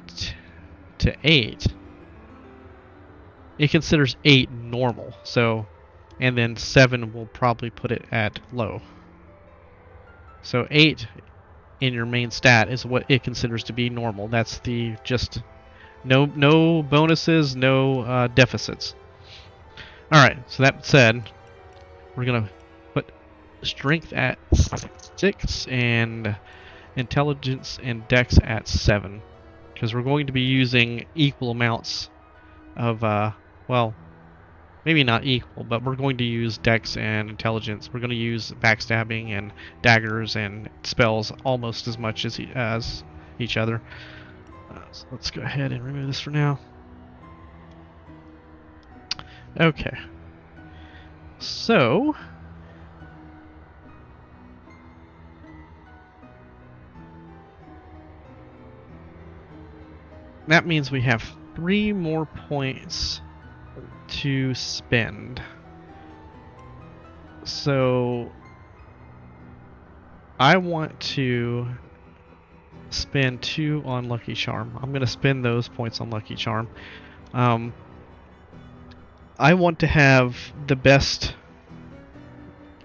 to 8, it considers 8 normal. So, and then 7 will probably put it at low. So 8 in your main stat is what it considers to be normal. That's the just no bonuses, no deficits. All right. So that said, we're gonna put strength at 6 and intelligence and dex at 7 because we're going to be using equal amounts of well, maybe not equal, but we're going to use dex and intelligence. We're going to use backstabbing and daggers and spells almost as much as each other. So let's go ahead and remove this for now. Okay. So that means we have 3 more points to spend. So I want to spend 2 on Lucky Charm. I'm going to spend those points on Lucky Charm. Um, I want to have the best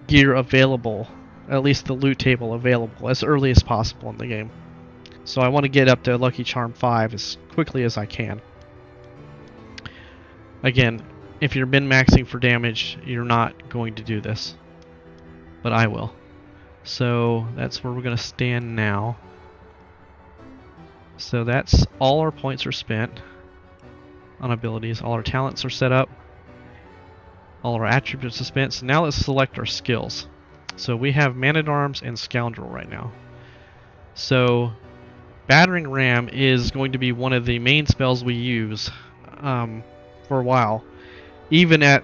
gear available, at least the loot table available, as early as possible in the game. So I want to get up to Lucky Charm 5 as quickly as I can. Again, if you're min-maxing for damage, you're not going to do this. But I will. So that's where we're going to stand now. So that's all our points are spent on abilities. All our talents are set up. All our attributes are spent. So now let's select our skills. So we have Man-at-Arms and Scoundrel right now. So Battering Ram is going to be one of the main spells we use for a while, even at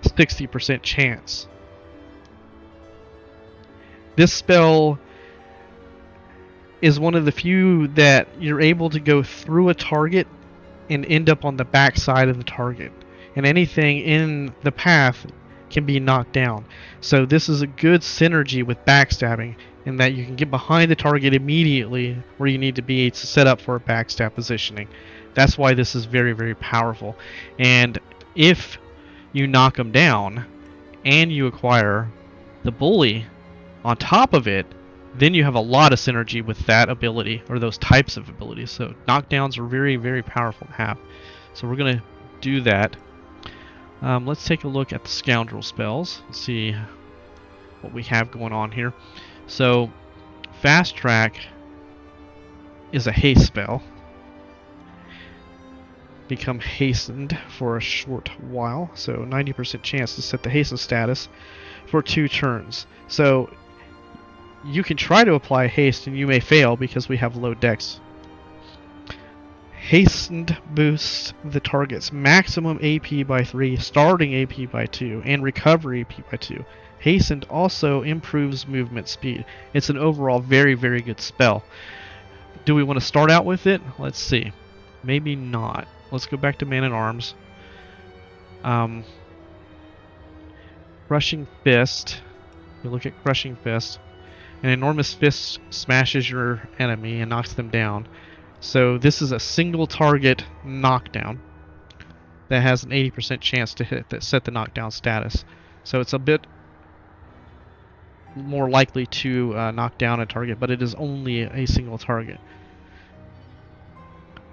60% chance. This spell is one of the few that you're able to go through a target and end up on the back side of the target, and anything in the path can be knocked down. So this is a good synergy with backstabbing in that you can get behind the target immediately where you need to be to set up for a backstab positioning. That's why this is very, very powerful. And if you knock them down and you acquire the bully on top of it, then you have a lot of synergy with that ability or those types of abilities. So knockdowns are very, very powerful to have. So we're going to do that. Let's take a look at the Scoundrel spells and see what we have going on here. So Fast Track is a haste spell. Become hastened for a short while. So 90% chance to set the hasten status for 2 turns. So you can try to apply haste and you may fail because we have low dex. Hastened boosts the target's maximum AP by 3, starting AP by 2, and recovery AP by 2. Hastened also improves movement speed. It's an overall very, very good spell. Do we want to start out with it? Let's see. Maybe not. Let's go back to Man-at-Arms. Crushing Fist. We look at Crushing Fist. An enormous fist smashes your enemy and knocks them down. So this is a single target knockdown that has an 80% chance to set the knockdown status. So it's a bit more likely to knock down a target, but it is only a single target.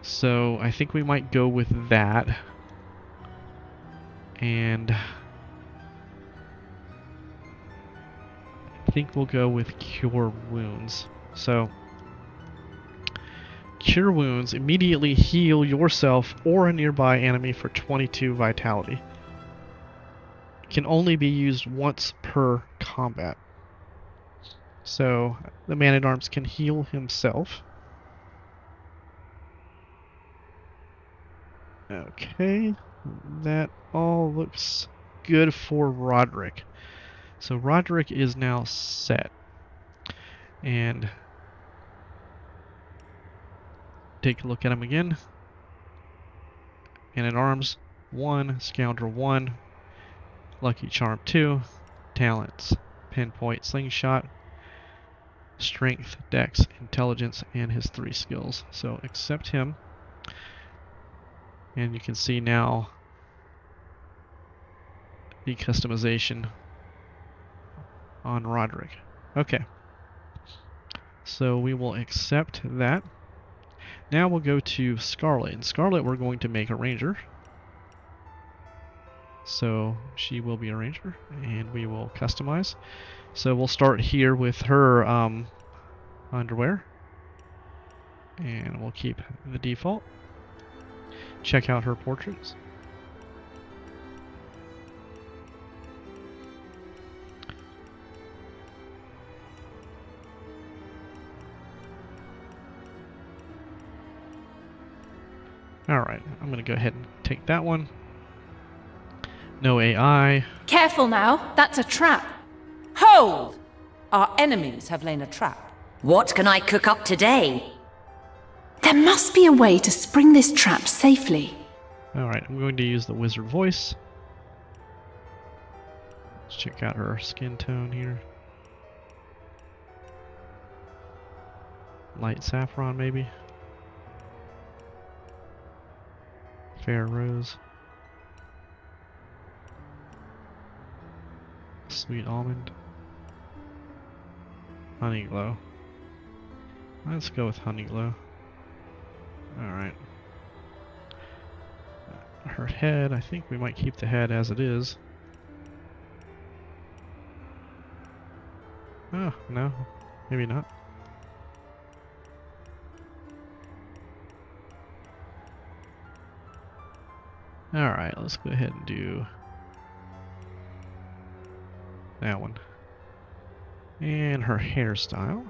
So I think we might go with that. And I think we'll go with Cure Wounds. So Cure Wounds immediately heal yourself or a nearby enemy for 22 vitality. Can only be used once per combat. So the Man-at-Arms can heal himself. Okay, that all looks good for Roderick. So Roderick is now set. And take a look at him again. Man-at-Arms 1, Scoundrel 1, Lucky Charm 2, Talents, Pinpoint, Slingshot, Strength, Dex, Intelligence, and his 3 skills. So accept him. And you can see now the customization on Roderick. Okay. So we will accept that. Now we'll go to Scarlet. In Scarlet we're going to make a ranger. So she will be a ranger and we will customize. So we'll start here with her underwear. And we'll keep the default. Check out her portraits. Alright, I'm going to go ahead and take that one. No AI. Careful now, that's a trap. Hold! Our enemies have lain a trap. What can I cook up today? There must be a way to spring this trap safely. Alright, I'm going to use the wizard voice. Let's check out her skin tone here. Light saffron, maybe. Fair rose. Sweet almond. Honey glow. Let's go with honey glow. Alright. Her head, I think we might keep the head as it is. Oh, no. Maybe not. Alright, let's go ahead and do that one. And her hairstyle.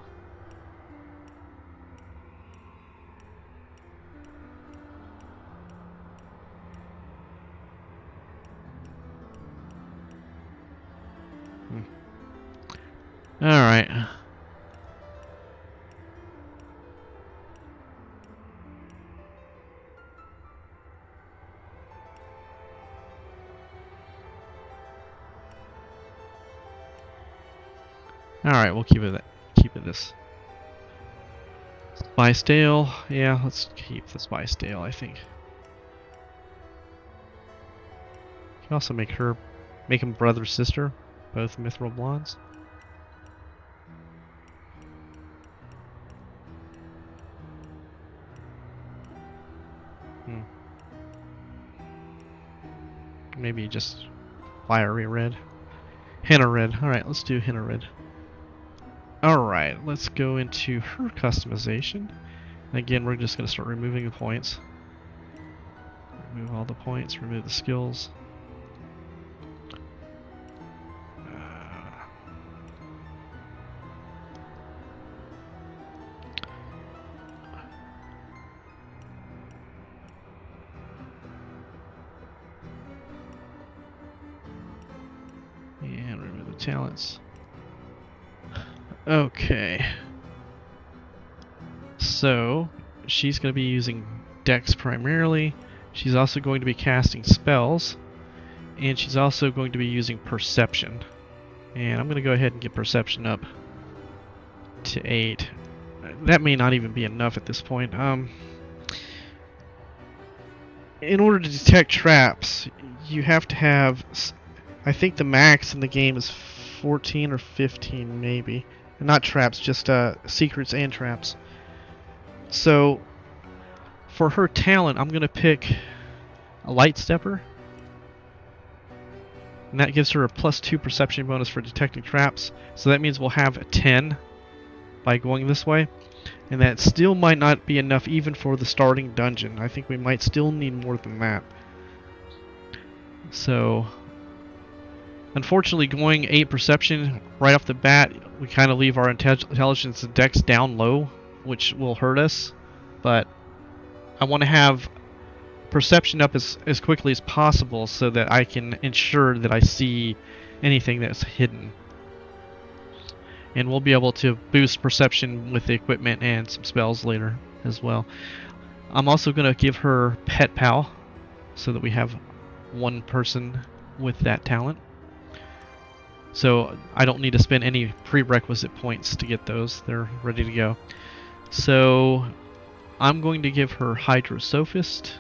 Alright. Alright, we'll keep it this. Spice Dale. Yeah, let's keep the Spice Dale, I think. You can also make him brother sister, both mithril blondes. Maybe just fiery red. Henna red. Alright, let's do henna red. Alright, let's go into her customization. Again, we're just going to start removing the points. Remove all the points, remove the skills. And remove the talents. Okay. So, she's going to be using Dex primarily. She's also going to be casting spells. And she's also going to be using Perception. And I'm going to go ahead and get Perception up to 8. That may not even be enough at this point. In order to detect traps, you have to have... I think the max in the game is 14 or 15, maybe. Not traps, just secrets and traps. So, for her talent, I'm going to pick a Light Stepper. And that gives her a +2 perception bonus for detecting traps. So that means we'll have a 10 by going this way. And that still might not be enough even for the starting dungeon. I think we might still need more than that. So, unfortunately, going 8 perception right off the bat, we kind of leave our intelligence and dex down low, which will hurt us. But I want to have perception up as quickly as possible so that I can ensure that I see anything that's hidden. And we'll be able to boost perception with the equipment and some spells later as well. I'm also going to give her Pet Pal so that we have one person with that talent. So I don't need to spend any prerequisite points to get those. They're ready to go. So I'm going to give her Hydrosophist,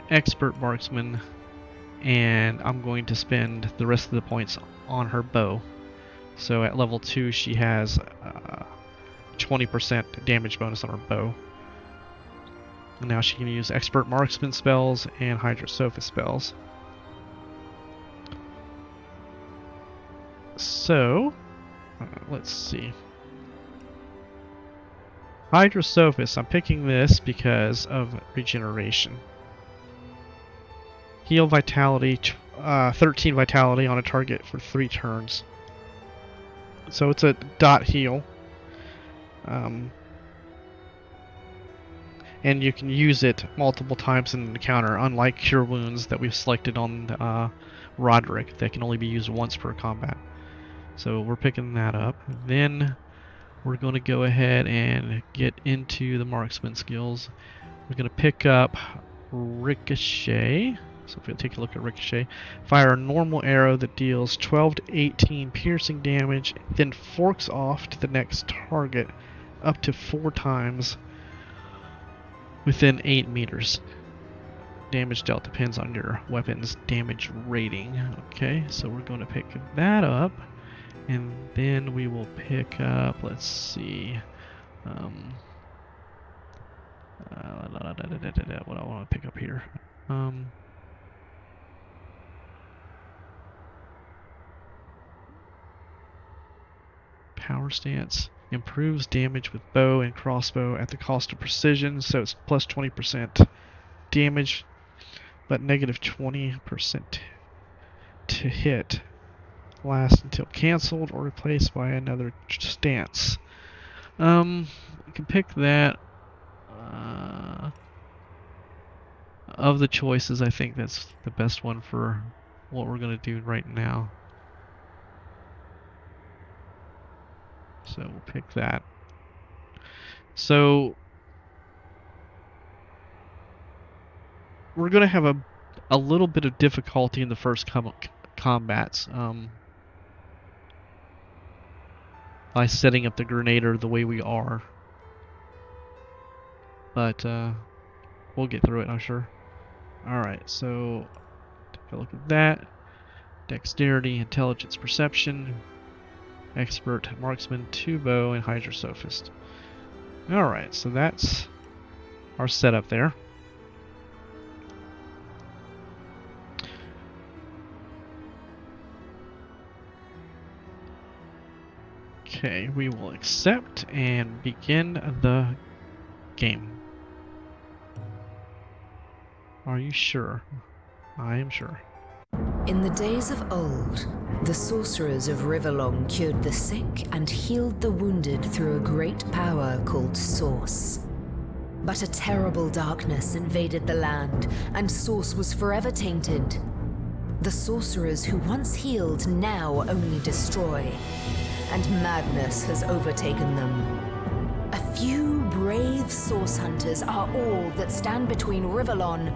Expert Marksman, and I'm going to spend the rest of the points on her bow. So at level 2 she has 20% damage bonus on her bow. And now she can use Expert Marksman spells and Hydrosophist spells. So, let's see. Hydrosophist, I'm picking this because of regeneration. Heal Vitality, 13 Vitality on a target for 3 turns. So it's a dot heal. And you can use it multiple times in an encounter, unlike Cure Wounds that we've selected on Roderick that can only be used once per combat. So we're picking that up. Then we're going to go ahead and get into the marksman skills. We're going to pick up Ricochet. So if we take a look at Ricochet, fire a normal arrow that deals 12 to 18 piercing damage, then forks off to the next target up to 4 times within 8 meters. Damage dealt depends on your weapon's damage rating. Okay, so we're going to pick that up. And then we will pick up, let's see, what I want to pick up here. Power stance improves damage with bow and crossbow at the cost of precision, so it's plus 20% damage, but negative 20% to hit. Last until cancelled or replaced by another stance. We can pick that. Of the choices, I think that's the best one for what we're going to do right now. So we'll pick that. So we're going to have a little bit of difficulty in the first combats by setting up the grenader the way we are. But we'll get through it, I'm sure. Alright, so take a look at that. Dexterity, intelligence, perception, expert, marksman, 2 bow, and hydrosophist. Alright, so that's our setup there. Okay, we will accept and begin the game. Are you sure? I am sure. In the days of old, the sorcerers of Riverlong cured the sick and healed the wounded through a great power called Source. But a terrible darkness invaded the land, and Source was forever tainted. The sorcerers who once healed now only destroy, and madness has overtaken them. A few brave Source hunters are all that stand between Riverlon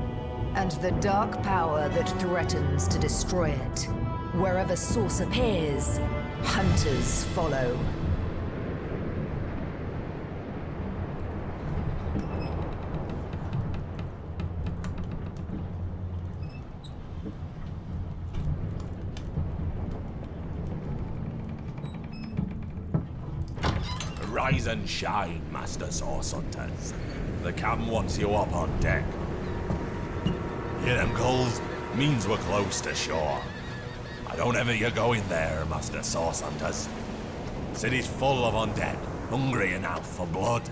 and the dark power that threatens to destroy it. Wherever Source appears, hunters follow. Rise and shine, Master Source Hunters. The captain wants you up on deck. Hear them calls? Means we're close to shore. I don't ever you go in there, Master Source Hunters. City's full of undead, hungry enough for blood.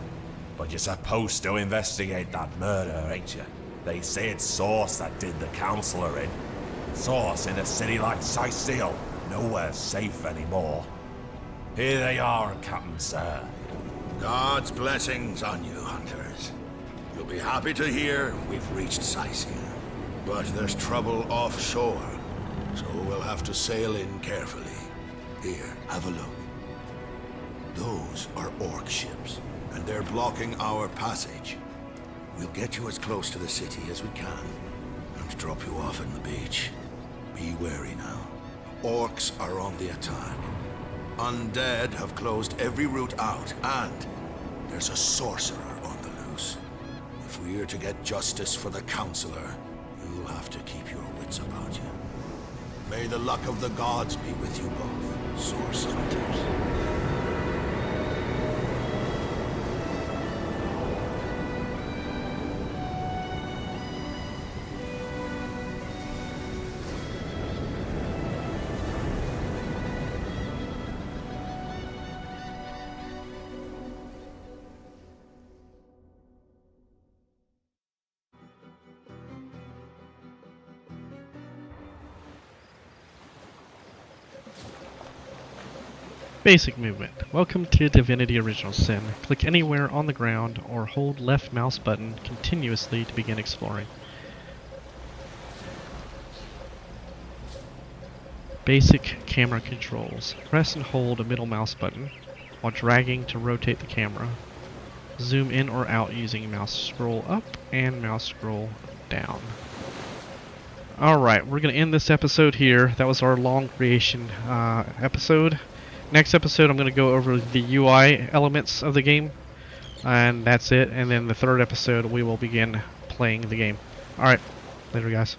But you're supposed to investigate that murder, ain't you? They say it's Source that did the counselor in. Source in a city like Sicil, nowhere safe anymore. Here they are, Captain Sir. God's blessings on you, hunters. You'll be happy to hear we've reached Sicil. But there's trouble offshore, so we'll have to sail in carefully. Here, have a look. Those are orc ships, and they're blocking our passage. We'll get you as close to the city as we can, and drop you off in the beach. Be wary now. Orcs are on the attack. Undead have closed every route out, and there's a sorcerer on the loose. If we're to get justice for the counselor, you'll have to keep your wits about you. May the luck of the gods be with you both, Source Hunters. Basic movement. Welcome to Divinity Original Sin. Click anywhere on the ground or hold left mouse button continuously to begin exploring. Basic camera controls. Press and hold a middle mouse button while dragging to rotate the camera. Zoom in or out using mouse scroll up and mouse scroll down. Alright, we're going to end this episode here. That was our long creation episode. Next episode, I'm going to go over the UI elements of the game, and that's it. And then the third episode, we will begin playing the game. All right, later, guys.